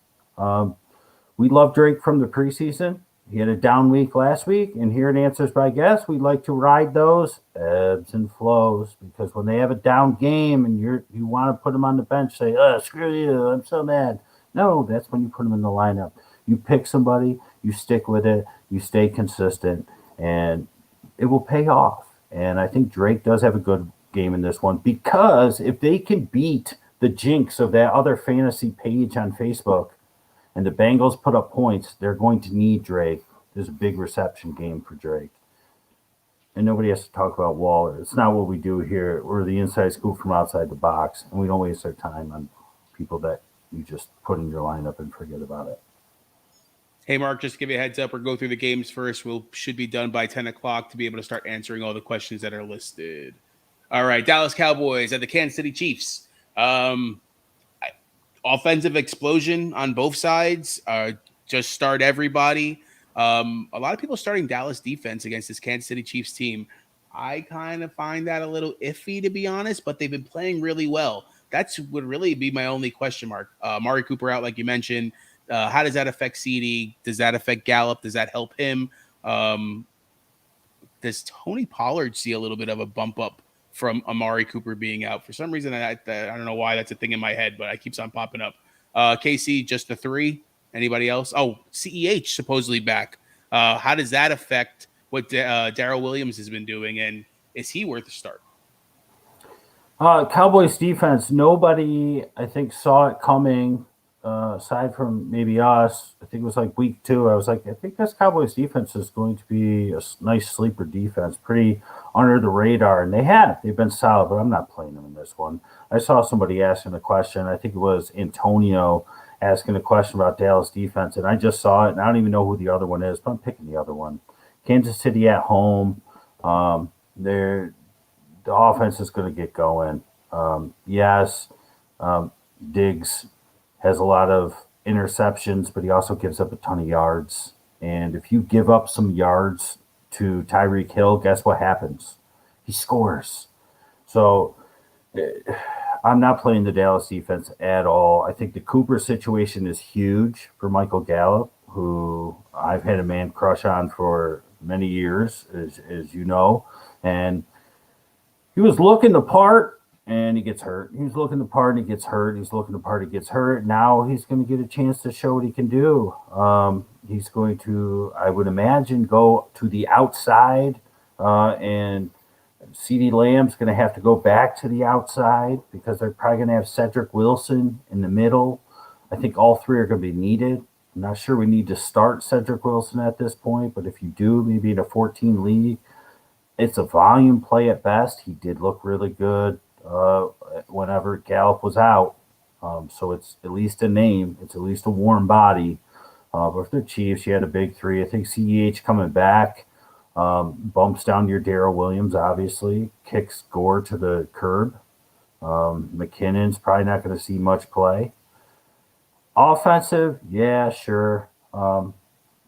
We love Drake from the preseason. He had a down week last week, and here at Answers by Guess, we like to ride those ebbs and flows because when they have a down game and you want to put them on the bench, say, screw you, I'm so mad. No, that's when you put them in the lineup. You pick somebody, you stick with it, you stay consistent, and it will pay off. And I think Drake does have a good game in this one because if they can beat the jinx of that other fantasy page on Facebook, and the Bengals put up points, they're going to need Drake. There's a big reception game for Drake. And nobody has to talk about Waller. It's not what we do here. We're the inside scoop from outside the box, and we don't waste our time on people that you just put in your lineup and forget about it. Hey, Mark, just to give you a heads up or go through the games first. We should be done by 10 o'clock to be able to start answering all the questions that are listed. All right, Dallas Cowboys at the Kansas City Chiefs. Offensive explosion on both sides. Just start everybody. A lot of people starting Dallas defense against this Kansas City Chiefs team. I kind of find that a little iffy, to be honest, but they've been playing really well. That's would really be my only question mark. Amari Cooper out, like you mentioned. How does that affect CD? Does that affect Gallup? Does that help him? Does Tony Pollard see a little bit of a bump up from Amari Cooper being out? For some reason, I don't know why that's a thing in my head, but it keeps on popping up. KC, just the 3. Anybody else? Oh, CEH supposedly back. How does that affect what Darrell Williams has been doing, and is he worth a start? Cowboys defense, nobody, I think, saw it coming, aside from maybe us. I think it was like week 2. I was like, I think this Cowboys defense is going to be a nice sleeper defense, pretty under the radar. And they've been solid, but I'm not playing them in this one. I saw somebody asking a question. I think it was Antonio asking a question about Dallas defense, and I just saw it, and I don't even know who the other one is, but I'm picking the other one. Kansas City at home. The offense is going to get going. Yes, Diggs has a lot of interceptions, but he also gives up a ton of yards. And if you give up some yards to Tyreek Hill, guess what happens? He scores. So I'm not playing the Dallas defense at all. I think the Cooper situation is huge for Michael Gallup, who I've had a man crush on for many years, as you know. And he was looking the part, and he gets hurt. He was looking the part, and he gets hurt. He's looking the part, he gets hurt. Now he's going to get a chance to show what he can do. He's going to, I would imagine, go to the outside, and CeeDee Lamb's going to have to go back to the outside because they're probably going to have Cedric Wilson in the middle. I think all 3 are going to be needed. I'm not sure we need to start Cedric Wilson at this point, but if you do, maybe in a 14 league, it's a volume play at best. He did look really good whenever Gallup was out. So it's at least a name. It's at least a warm body. But if the Chiefs, you had a big 3. I think CEH coming back bumps down your Darrell Williams, obviously. Kicks Gore to the curb. McKinnon's probably not going to see much play. Offensive, yeah, sure.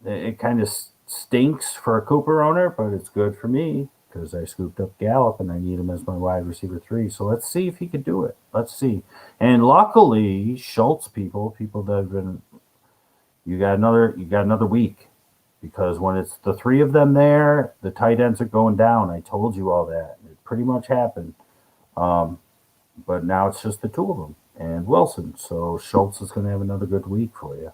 It kind of stinks for a Cooper owner, but it's good for me because I scooped up Gallup and I need him as my wide receiver 3. So let's see if he could do it. Let's see. And luckily, Schultz people that have been, you got another week because when it's the 3 of them there, the tight ends are going down. I told you all that. It pretty much happened. But now it's just the 2 of them and Wilson. So Schultz is going to have another good week for you.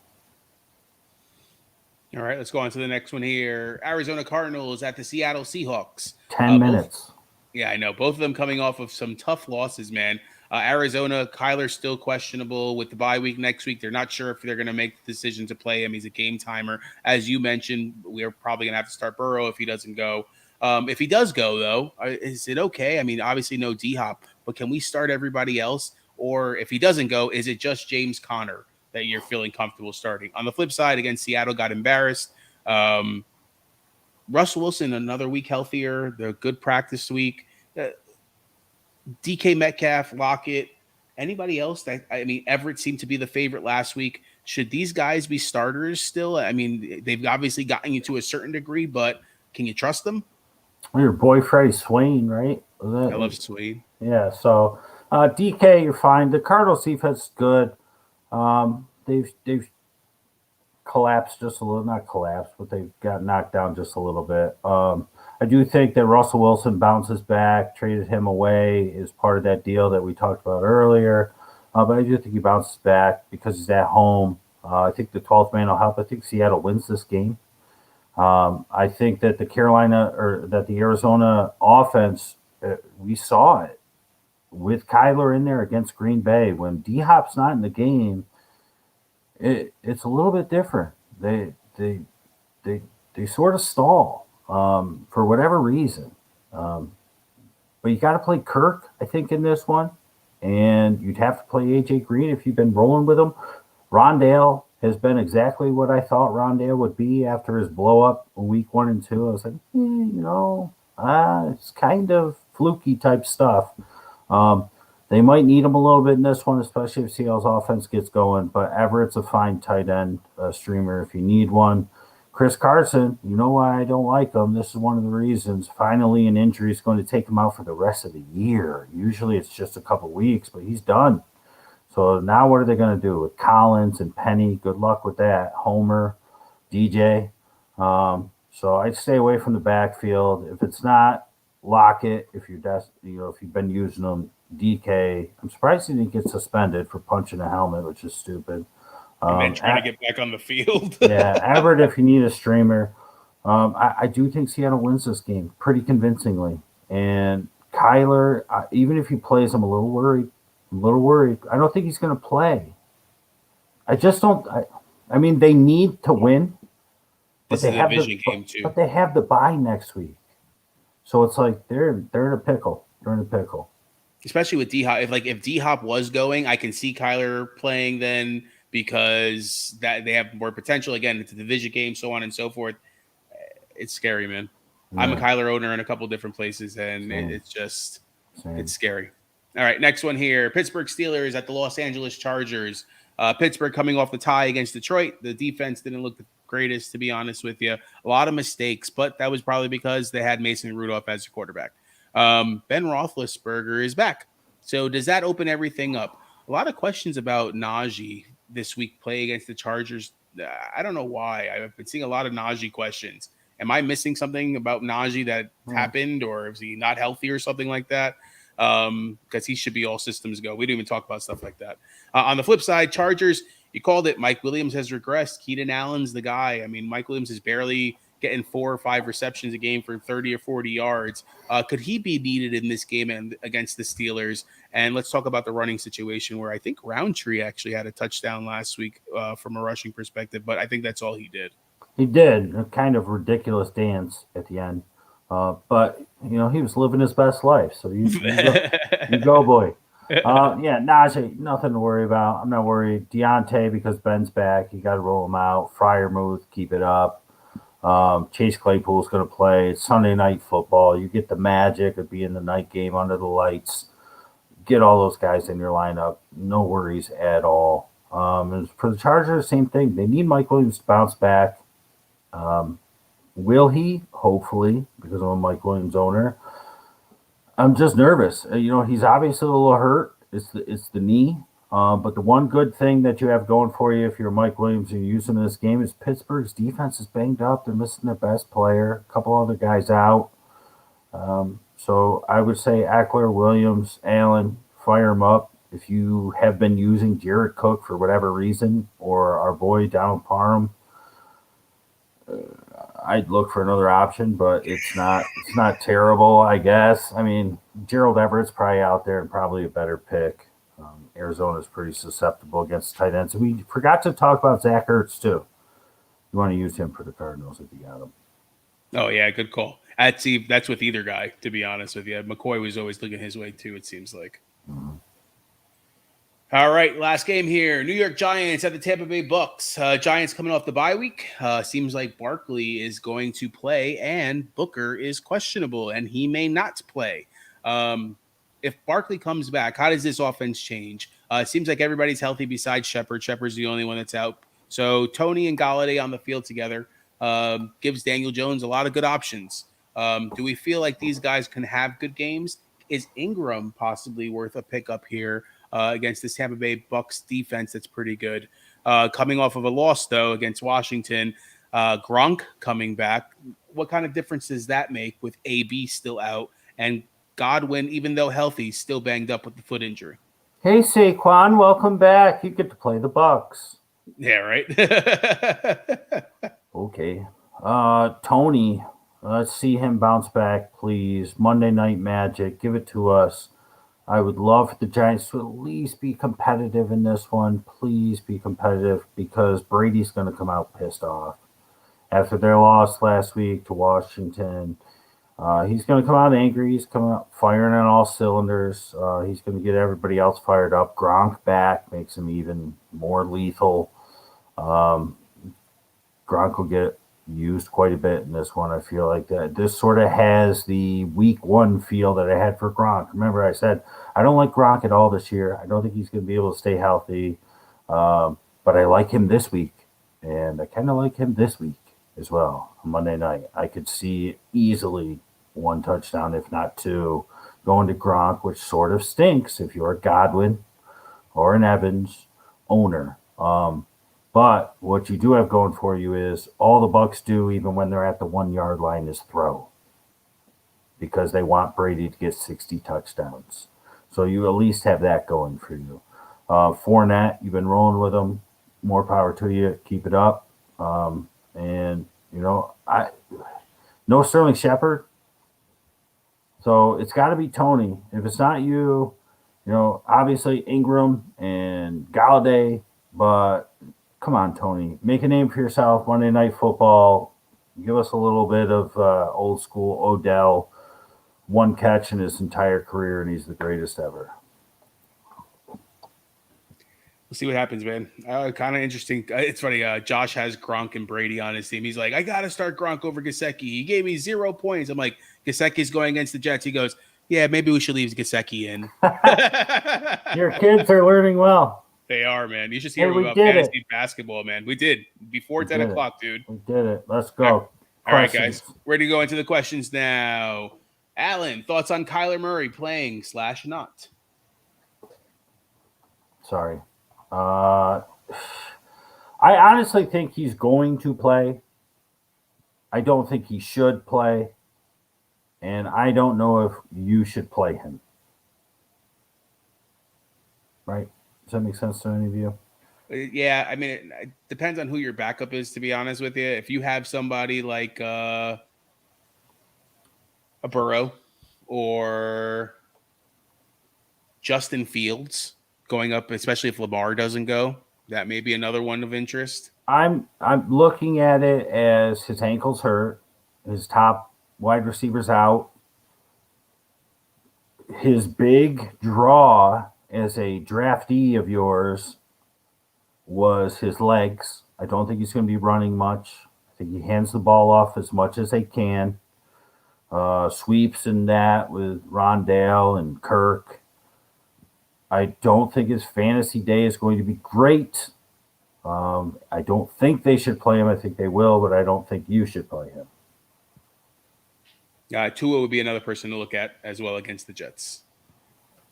All right, let's go on to the next one here. Arizona Cardinals at the Seattle Seahawks. 10 minutes. Yeah, I know. Both of them coming off of some tough losses, man. Arizona, Kyler's still questionable with the bye week next week. They're not sure if they're going to make the decision to play him. He's a game timer. As you mentioned, we're probably going to have to start Burrow if he doesn't go. If he does go, though, is it okay? I mean, obviously no D-Hop, but can we start everybody else? Or if he doesn't go, is it just James Conner that you're feeling comfortable starting? On the flip side, again, Seattle got embarrassed. Russell Wilson, another week healthier. They're good practice week. DK Metcalf, Lockett, anybody else? Everett seemed to be the favorite last week. Should these guys be starters still? I mean, they've obviously gotten you to a certain degree, but can you trust them? Well, your boy Freddie Swain, right? I love Swain. Yeah, so DK, you're fine. The Cardinals defense is good. They've collapsed just a little, not collapsed, but they got knocked down just a little bit. I do think that Russell Wilson bounces back, traded him away is part of that deal that we talked about earlier. But I do think he bounces back because he's at home. I think the 12th man will help. I think Seattle wins this game. I think that the Arizona offense, we saw it with Kyler in there against Green Bay. When D Hop's not in the game, it's a little bit different. They sort of stall for whatever reason. But you got to play Kirk, I think, in this one, and you'd have to play AJ Green if you've been rolling with him. Rondale has been exactly what I thought Rondale would be after his blow up in week 1 and 2. I was like, it's kind of fluky type stuff. They might need him a little bit in this one, especially if Seattle's offense gets going. But Everett's a fine tight end streamer if you need one. Chris Carson, you know why I don't like him. This is one of the reasons. Finally, an injury is going to take him out for the rest of the year. Usually it's just a couple weeks, but he's done. So now what are they going to do with Collins and Penny? Good luck with that. Homer, DJ. So I'd stay away from the backfield. If it's not Lockett, if you've been using them, DK. I'm surprised he didn't get suspended for punching a helmet, which is stupid. And then trying to get back on the field. Yeah, Everett, if you need a streamer. I do think Seattle wins this game pretty convincingly. And Kyler, even if he plays, I'm a little worried. I don't think he's going to play. I just don't. I mean, they need to win. This is a division game, too. But they have the bye next week. So it's like they're in a pickle. Especially with D-Hop. If D-Hop was going, I can see Kyler playing then because that they have more potential. Again, it's a division game, so on and so forth. It's scary, man. Yeah. I'm a Kyler owner in a couple different places, and it's scary. All right, next one here. Pittsburgh Steelers at the Los Angeles Chargers. Pittsburgh coming off the tie against Detroit. The defense didn't look the greatest, to be honest with you. A lot of mistakes, but that was probably because they had Mason Rudolph as their quarterback. Ben Roethlisberger is back. So does that open everything up? A lot of questions about Najee this week play against the Chargers. I don't know why. I've been seeing a lot of Najee questions. Am I missing something about Najee that happened, or is he not healthy or something like that? Because he should be all systems go. We didn't even talk about stuff like that. On the flip side, Chargers, you called it. Mike Williams has regressed. Keenan Allen's the guy. I mean, Mike Williams is barely getting 4 or 5 receptions a game for 30 or 40 yards. Could he be needed in this game and against the Steelers? And let's talk about the running situation where I think Roundtree actually had a touchdown last week from a rushing perspective, but I think that's all he did. He did a kind of ridiculous dance at the end. But, he was living his best life. So you go, boy. Najee, nothing to worry about. I'm not worried. Deontay, because Ben's back, you got to roll him out. Freiermuth, keep it up. Chase Claypool's going to play. It's Sunday night football. You get the magic of being the night game under the lights. Get all those guys in your lineup. No worries at all. And for the Chargers, same thing. They need Mike Williams to bounce back. Will he? Hopefully, because I'm a Mike Williams owner. I'm just nervous. He's obviously a little hurt. It's the knee. But the one good thing that you have going for you if you're Mike Williams and you're using this game is Pittsburgh's defense is banged up. They're missing their best player. A couple other guys out. So I would say Eckler, Williams, Allen, fire them up. If you have been using Jared Cook for whatever reason or our boy Donald Parham, I'd look for another option, but it's not terrible, I guess. I mean, Gerald Everett's probably out there and probably a better pick. Arizona's pretty susceptible against tight ends. And we forgot to talk about Zach Ertz, too. You want to use him for the Cardinals if you got him. Oh, yeah, good call. That's with either guy, to be honest with you. McCoy was always looking his way, too, it seems like. Mm-hmm. All right, last game here. New York Giants at the Tampa Bay Bucks. Giants coming off the bye week. Seems like Barkley is going to play, and Booker is questionable, and he may not play. If Barkley comes back, how does this offense change? It seems like everybody's healthy besides Shepard. Shepard's the only one that's out. So Tony and Galladay on the field together gives Daniel Jones a lot of good options. Do we feel like these guys can have good games? Is Ingram possibly worth a pickup here against this Tampa Bay Bucks defense that's pretty good? Coming off of a loss, though, against Washington, Gronk coming back. What kind of difference does that make with AB still out and Godwin, even though healthy, still banged up with the foot injury? Hey, Saquon, welcome back. You get to play the Bucks. Yeah, right. Okay. Tony, let's see him bounce back, please. Monday Night Magic, give it to us. I would love the Giants to at least be competitive in this one. Please be competitive because Brady's going to come out pissed off. After their loss last week to Washington, he's going to come out angry. He's coming out firing on all cylinders. He's going to get everybody else fired up. Gronk back makes him even more lethal. Gronk will get used quite a bit in this one. I feel like that this sort of has the week one feel that I had for Gronk. Remember, I said I don't like Gronk at all this year. I don't think he's going to be able to stay healthy. But I like him this week, and I kind of like him this week as well. On Monday night, I could see easily one touchdown, if not two, going to Gronk, which sort of stinks if you're a Godwin or an Evans owner. But what you do have going for you is all the Bucks do, even when they're at the 1 yard line, is throw because they want Brady to get 60 touchdowns. So you at least have that going for you. Fournette, you've been rolling with him. More power to you. Keep it up. And no Sterling Shepard. So it's got to be Tony. If it's not you, obviously Ingram and Galladay, but come on, Tony. Make a name for yourself. Monday Night Football. Give us a little bit of old school Odell. One catch in his entire career, and he's the greatest ever. We'll see what happens, man. Kind of interesting. It's funny. Josh has Gronk and Brady on his team. He's like, I got to start Gronk over Gesicki. He gave me 0 points. I'm like, Gesicki's going against the Jets. He goes, yeah, maybe we should leave Gesicki in. Your kids are learning well. They are, man. You should hear Hey, about fantasy basketball, man. We did before 10 o'clock, dude. We did it. Let's go. All right, guys. We're going to go into the questions now. Alan, thoughts on Kyler Murray playing / not? Sorry. I honestly think he's going to play. I don't think he should play. And I don't know if you should play him. Right? Does that make sense to any of you? Yeah, I mean, it depends on who your backup is, to be honest with you. If you have somebody like a Burrow or Justin Fields going up, especially if Lamar doesn't go, that may be another one of interest. I'm looking at it as his ankle's hurt, his top wide receiver's out. His big draw as a draftee of yours was his legs. I don't think he's going to be running much. I think he hands the ball off as much as they can. Sweeps and that with Rondale and Kirk. I don't think his fantasy day is going to be great. I don't think they should play him. I think they will, but I don't think you should play him. Tua would be another person to look at as well against the Jets.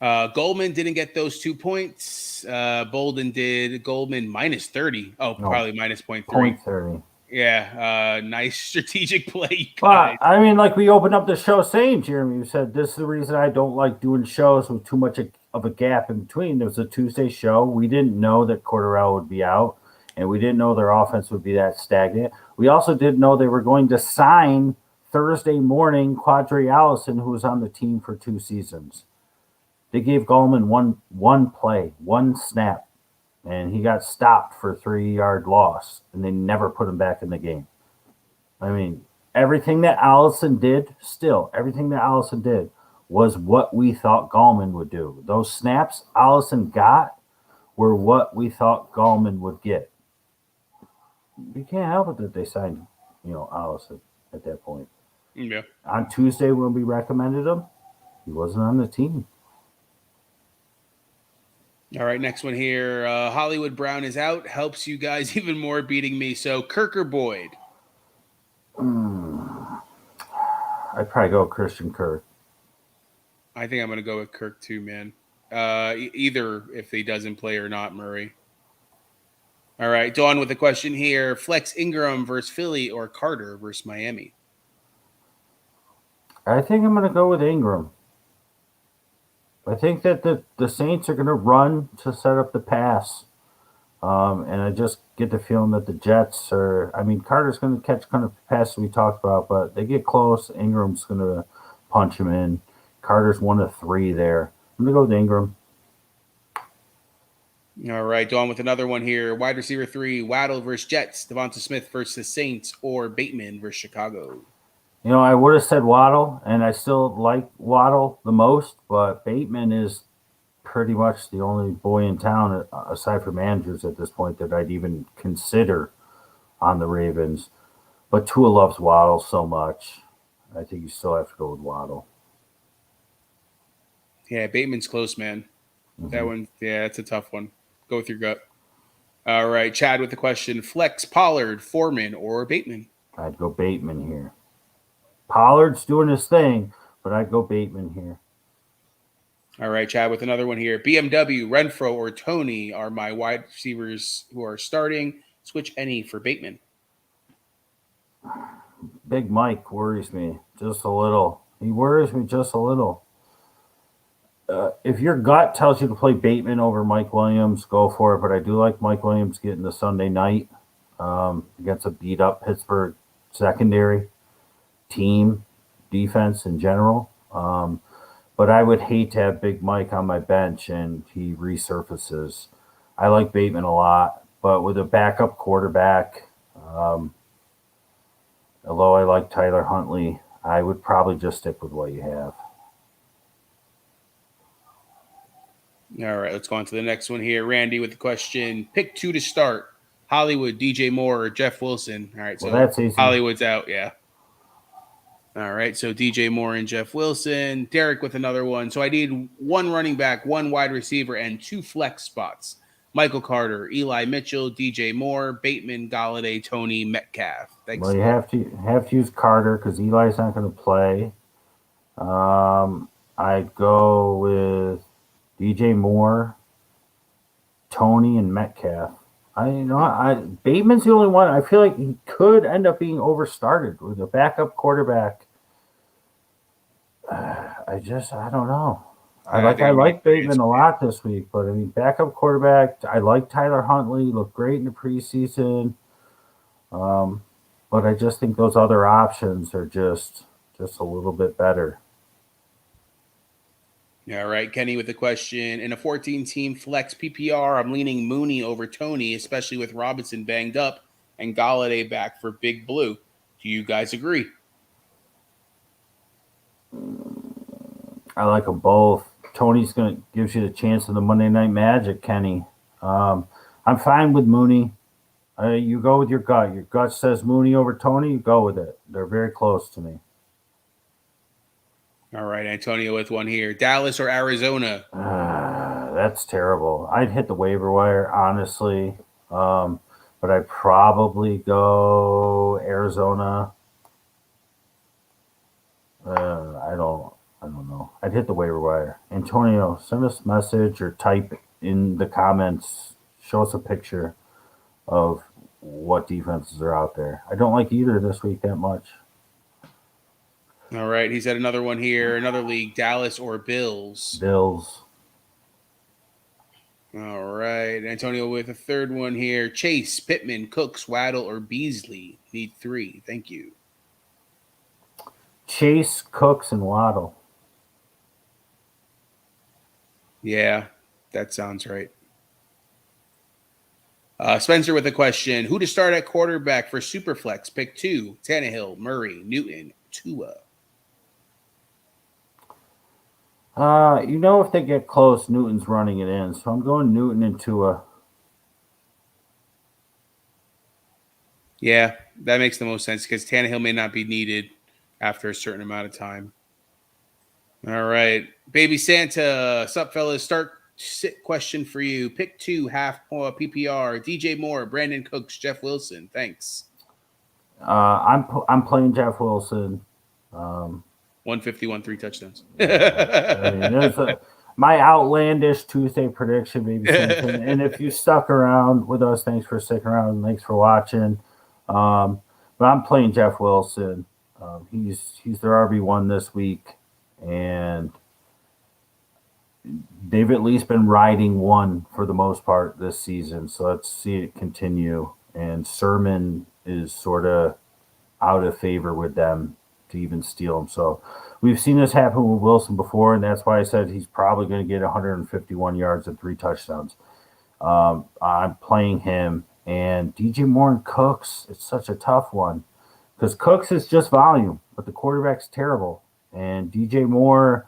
Goldman didn't get those 2 points. Bolden did. Goldman minus 30. Oh, no, probably minus 0.3. 0.30. Yeah, nice strategic play. Well, I mean, like we opened up the show saying, Jeremy, you said this is the reason I don't like doing shows with too much of a gap in between. There was a Tuesday show. We didn't know that Cordarrelle would be out, and we didn't know their offense would be that stagnant. We also didn't know they were going to sign Thursday morning Quadri Allison, who was on the team for 2 seasons. They gave Gallman one play, one snap, and he got stopped for a 3-yard loss, and they never put him back in the game. I mean, everything that Allison did was what we thought Gallman would do. Those snaps Allison got were what we thought Gallman would get. You can't help it that they signed, Allison at that point. Yeah. On Tuesday when we recommended him, he wasn't on the team. All right, next one here. Hollywood Brown is out. Helps you guys even more beating me. So Kirk or Boyd? I'd probably go Christian Kirk. I think I'm going to go with Kirk too, man. Either if he doesn't play or not, Murray. All right, Dawn with a question here. Flex Ingram versus Philly or Carter versus Miami? I think I'm going to go with Ingram. I think that the Saints are going to run to set up the pass. And I just get the feeling that the Jets are. I mean, Carter's going to catch kind of passes we talked about, but they get close. Ingram's going to punch him in. Carter's 1 of 3 there. I'm going to go with Ingram. All right, Dawn with another one here. Wide receiver 3, Waddle versus Jets, Devonta Smith versus Saints, or Bateman versus Chicago? You know, I would have said Waddle, and I still like Waddle the most, but Bateman is pretty much the only boy in town, aside from Andrews at this point, that I'd even consider on the Ravens. But Tua loves Waddle so much. I think you still have to go with Waddle. Yeah, Bateman's close, man. Mm-hmm. That one, yeah, that's a tough one. Go with your gut. All right, Chad with the question. Flex Pollard, Foreman, or Bateman? I'd go Bateman here. Pollard's doing his thing, but I'd go Bateman here. All right, Chad with another one here. BMW, Renfro, or Tony are my wide receivers who are starting. Switch any for Bateman. Big Mike worries me just a little. He worries me just a little. If your gut tells you to play Bateman over Mike Williams, go for it. But I do like Mike Williams getting the Sunday night against a beat-up Pittsburgh secondary team, defense in general. But I would hate to have Big Mike on my bench and he resurfaces. I like Bateman a lot, but with a backup quarterback, although I like Tyler Huntley, I would probably just stick with what you have. All right, let's go on to the next one here. Randy with the question. Pick 2 to start. Hollywood, DJ Moore, or Jeff Wilson. All right, so that's easy. Hollywood's out, yeah. All right, so DJ Moore and Jeff Wilson. Derek with another one. So I need 1 running back, 1 wide receiver, and 2 flex spots. Michael Carter, Eli Mitchell, DJ Moore, Bateman, Galladay, Tony, Metcalf. Thanks. Well, you have to use Carter because Eli's not going to play. I'd go with DJ Moore, Tony, and Metcalf. Bateman's the only one. I feel like he could end up being overstarted with a backup quarterback. I don't know. I like Bateman a lot this week, but I mean, backup quarterback. I like Tyler Huntley. Looked great in the preseason. But I just think those other options are just a little bit better. All right, Kenny with the question. In a 14-team flex PPR, I'm leaning Mooney over Tony, especially with Robinson banged up and Galladay back for Big Blue. Do you guys agree? I like them both. Tony's gives you the chance of the Monday Night Magic, Kenny. I'm fine with Mooney. You go with your gut. Your gut says Mooney over Tony, you go with it. They're very close to me. All right, Antonio with one here. Dallas or Arizona? That's terrible. I'd hit the waiver wire, honestly. But I'd probably go Arizona. I don't know. I'd hit the waiver wire. Antonio, send us a message or type in the comments. Show us a picture of what defenses are out there. I don't like either this week that much. All right, he's had another one here. Another league, Dallas or Bills? Bills. All right, Antonio with a third one here. Chase, Pittman, Cooks, Waddle, or Beasley? Need 3. Thank you. Chase, Cooks, and Waddle. Yeah, that sounds right. Spencer with a question. Who to start at quarterback for Superflex? Pick 2. Tannehill, Murray, Newton, Tua. If they get close, Newton's running it in. So I'm going Newton and Tua. Yeah, that makes the most sense because Tannehill may not be needed after a certain amount of time. All right. Baby Santa, sup, fellas? Sit question for you. Pick 2, half PPR. DJ Moore, Brandon Cooks, Jeff Wilson. Thanks. I'm playing Jeff Wilson. 151, 3 touchdowns. my outlandish Tuesday prediction, maybe something. And if you stuck around with us, thanks for sticking around. Thanks for watching. But I'm playing Jeff Wilson. He's their RB1 this week, and they've at least been riding one for the most part this season. So let's see it continue. And Sermon is sort of out of favor with them to even steal him. So we've seen this happen with Wilson before, and that's why I said he's probably going to get 151 yards and 3 touchdowns. I'm playing him. And DJ Moore and Cooks, it's such a tough one because Cooks is just volume, but the quarterback's terrible. And DJ Moore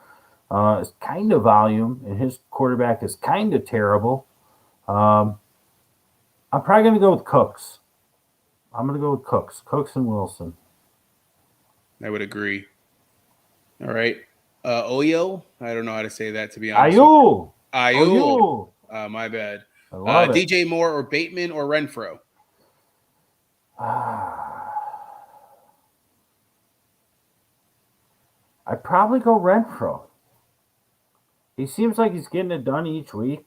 is kind of volume, and his quarterback is kind of terrible. I'm probably going to go with Cooks. Cooks and Wilson. I would agree. All right. Oyo, I don't know how to say that, to be honest. Ayul. My bad. I love it. DJ Moore or Bateman or Renfro? I'd probably go Renfro. He seems like he's getting it done each week.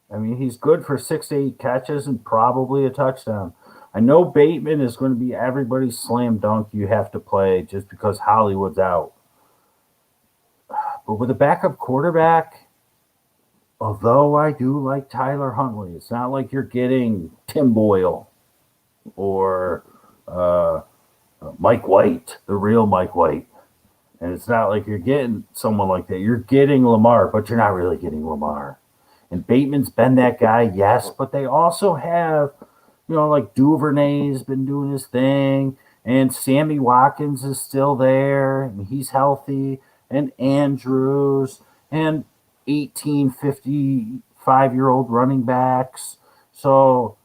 I mean, he's good for 6 to 8 catches and probably a touchdown. I know Bateman is going to be everybody's slam dunk you have to play just because Hollywood's out. But with a backup quarterback, although I do like Tyler Huntley, it's not like you're getting Tim Boyle or Mike White, the real Mike White. And it's not like you're getting someone like that. You're getting Lamar, but you're not really getting Lamar. And Bateman's been that guy, yes, but they also have, like Duvernay's been doing his thing, and Sammy Watkins is still there, and he's healthy, and Andrews, and 18, 55-year-old running backs. So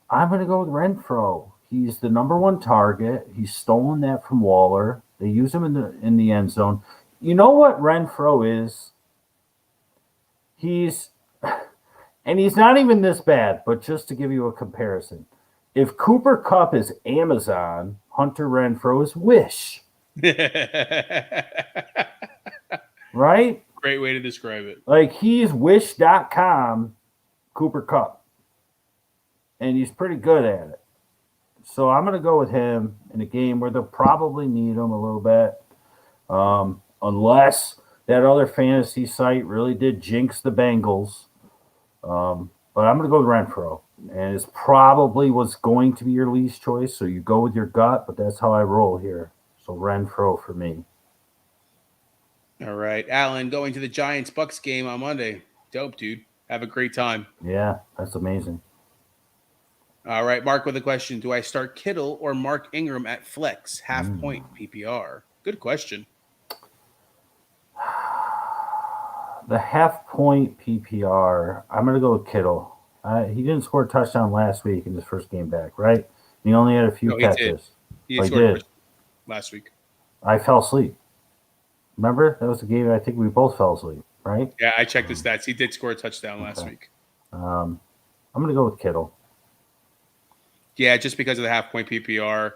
I'm going to go with Renfro. He's the number one target. He's stolen that from Waller. They use him in the end zone. You know what Renfro is? He's not even this bad, but just to give you a comparison. If Cooper Kupp is Amazon, Hunter Renfro is Wish. Right? Great way to describe it. Like, he's Wish.com Cooper Kupp. And he's pretty good at it. So I'm going to go with him in a game where they'll probably need him a little bit. Unless that other fantasy site really did jinx the Bengals. But I'm going to go with Renfro. And it's probably was going to be your least choice, so you go with your gut, but that's how I roll here. So Renfro for me. All right. Alan, going to the Giants-Bucks game on Monday. Dope, dude. Have a great time. Yeah, that's amazing. All right, Mark with a question. Do I start Kittle or Mark Ingram at flex, half-point PPR? Good question. The half-point PPR, I'm going to go with Kittle. He didn't score a touchdown last week in his first game back, right? He only had a few catches. He scored last week. I fell asleep. Remember? That was the game I think we both fell asleep, right? Yeah, I checked the stats. He did score a touchdown last week. I'm going to go with Kittle. Yeah, just because of the half-point PPR.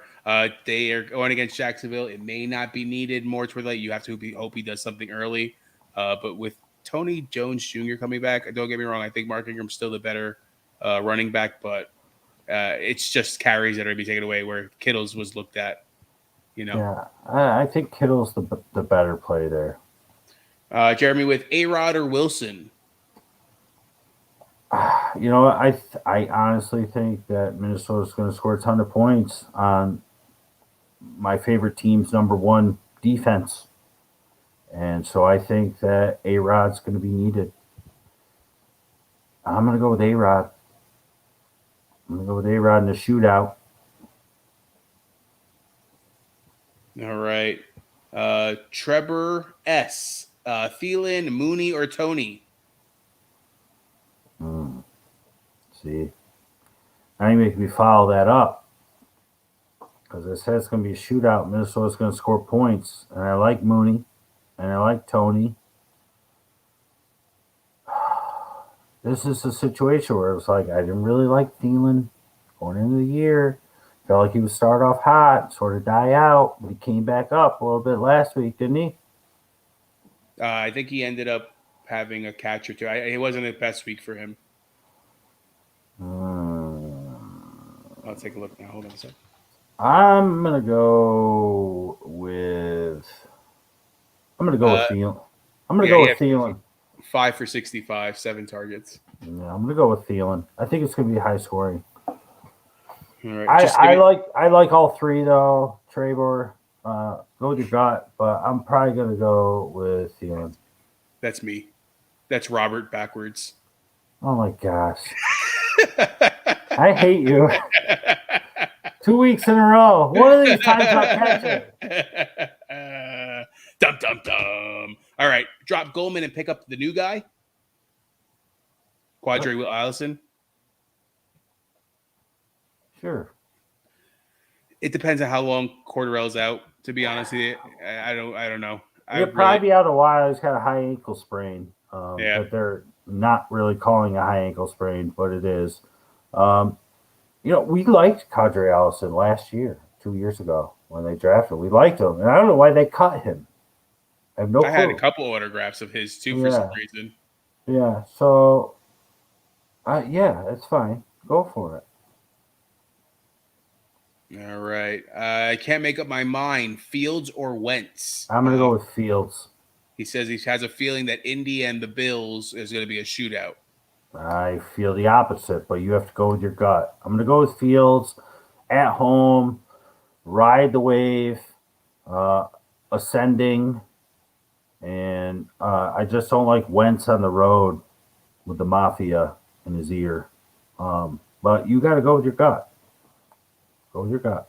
They are going against Jacksonville. It may not be needed more toward late. You have to hope he does something early. But with Tony Jones Jr. coming back, don't get me wrong, I think Mark Ingram's still the better running back, but it's just carries that are going to be taken away where Kittle's was looked at. Yeah, I think Kittle's the better play there. Jeremy with A-Rod or Wilson? I honestly think that Minnesota's going to score a ton of points on my favorite team's number one defense. And so I think that A-Rod's going to be needed. I'm going to go with A-Rod. I'm going to go with A-Rod in the shootout. All right. Trevor S. Thielen, Mooney, or Tony? See, now you make me follow that up because it says it's going to be a shootout. Minnesota's going to score points, and I like Mooney, and I like Tony. This is a situation where it was like I didn't really like Thielen going into the year. Felt like he would start off hot, sort of die out, but he came back up a little bit last week, didn't he? I think he ended up having a catch or two. It wasn't the best week for him. I'll take a look now. Hold on a second. I'm gonna go with Thielen. I'm gonna go with Thielen. 5 for 65, 7 targets. Yeah, I'm gonna go with Thielen. I think it's gonna be high scoring. All right. I like all three though. Trevor, go with your gut, but I'm probably gonna go with Thielen. That's me. That's Robert backwards. Oh my gosh. I hate you. 2 weeks in a row. One of these times I'll catch it. Dum dum dum. All right, drop Goldman and pick up the new guy. Quadre Will Allison. Sure. It depends on how long Cordarrelle's out. To be honest with you, I don't know. He'll probably be out a while. He's got a high ankle sprain. But they're not really calling a high ankle sprain, but it is. We liked Quadre Allison last year, 2 years ago when they drafted. We liked him, and I don't know why they cut him. I have no clue. I had a couple autographs of his too for some reason. Yeah. So, it's fine. Go for it. All right. I can't make up my mind. Fields or Wentz? I'm going to go with Fields. He says he has a feeling that Indy and the Bills is going to be a shootout. I feel the opposite, but you have to go with your gut. I'm going to go with Fields at home, ride the wave, ascending, and I just don't like Wentz on the road with the mafia in his ear. But you got to go with your gut. Go with your gut.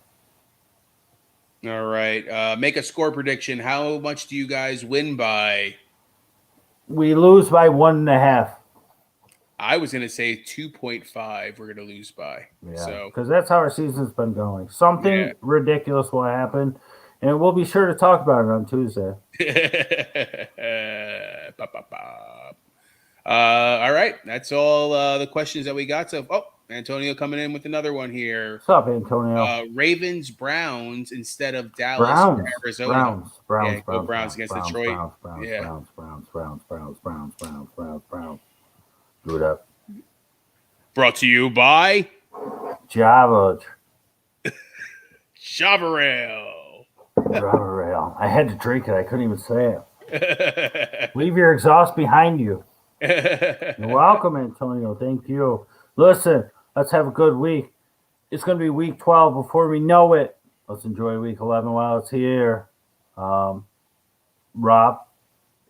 All right. Make a score prediction. How much do you guys win by? We lose by 1.5. I was going to say 2.5 we're going to lose by. Yeah, because that's how our season's been going. Something ridiculous will happen, and we'll be sure to talk about it on Tuesday. All right. That's all the questions that we got. So, Antonio coming in with another one here. What's up, Antonio? Ravens, Browns instead of Dallas or Arizona. Browns against Detroit. Browns. Do it up. Brought to you by Java. Javarel. I had to drink it. I couldn't even say it. Leave your exhaust behind you. You're welcome, Antonio. Thank you. Listen, let's have a good week. It's going to be week 12 before we know it. Let's enjoy week 11 while it's here. Rob,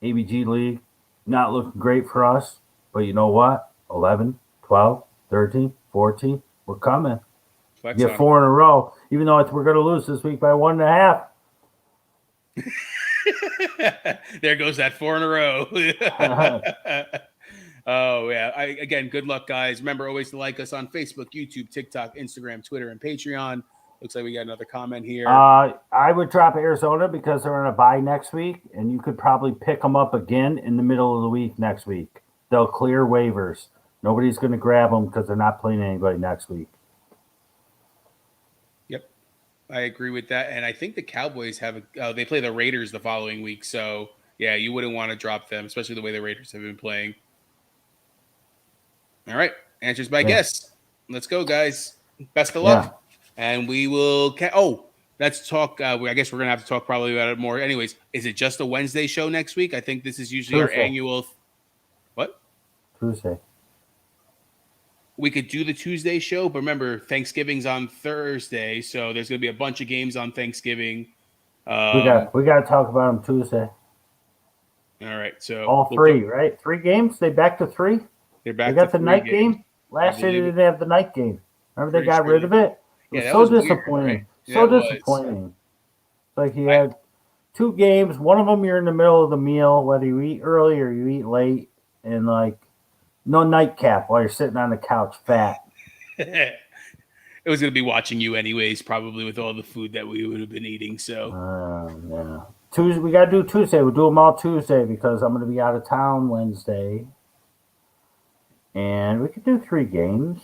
ABG League, not looking great for us. But you know what? 11, 12, 13, 14, we're coming. Get 4 in a row, even though we're going to lose this week by 1.5. There goes that 4 in a row. Oh, yeah. Again, good luck, guys. Remember always to like us on Facebook, YouTube, TikTok, Instagram, Twitter, and Patreon. Looks like we got another comment here. I would drop Arizona because they're on a bye next week, and you could probably pick them up again in the middle of the week next week. They'll clear waivers. Nobody's going to grab them because they're not playing anybody next week. Yep, I agree with that. And I think the Cowboys they play the Raiders the following week. So, yeah, you wouldn't want to drop them, especially the way the Raiders have been playing. All right, answers by guess. Let's go, guys. Best of luck. And we will let's talk. I guess we're going to have to talk probably about it more. Anyways, is it just a Wednesday show next week? I think this is usually our annual – what? Tuesday. We could do the Tuesday show, but remember, Thanksgiving's on Thursday, so there's going to be a bunch of games on Thanksgiving. We got to talk about them Tuesday. All right, so all three, right? 3 games. They back to 3. They got the night game. Last year they didn't have the night game. Remember they got rid of it. It was so disappointing. Weird, right? Disappointing. It's like you had 2 games. One of them you're in the middle of the meal, whether you eat early or you eat late. And, no nightcap while you're sitting on the couch fat. It was going to be watching you anyways, probably with all the food that we would have been eating. So, yeah. Tuesday, we got to do Tuesday. We'll do them all Tuesday because I'm going to be out of town Wednesday. And we could do 3 games.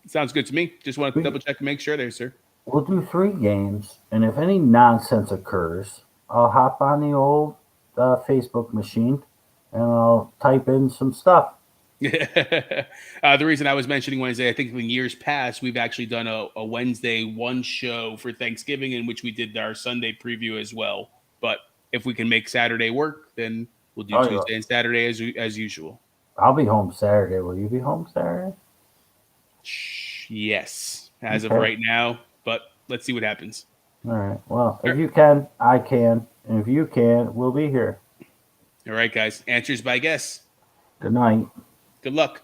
Sounds good to me. Just wanted to double check and make sure there, sir. We'll do 3 games. And if any nonsense occurs, I'll hop on the old Facebook machine and I'll type in some stuff. The reason I was mentioning Wednesday, I think in years past, we've actually done a Wednesday one show for Thanksgiving in which we did our Sunday preview as well. But if we can make Saturday work, then we'll do Tuesday and Saturday as usual. I'll be home Saturday. Will you be home Saturday? Yes, as of right now. But let's see what happens. All right. Well, if you can, I can. And if you can, we'll be here. All right, guys. Answers by guess. Good night. Good luck.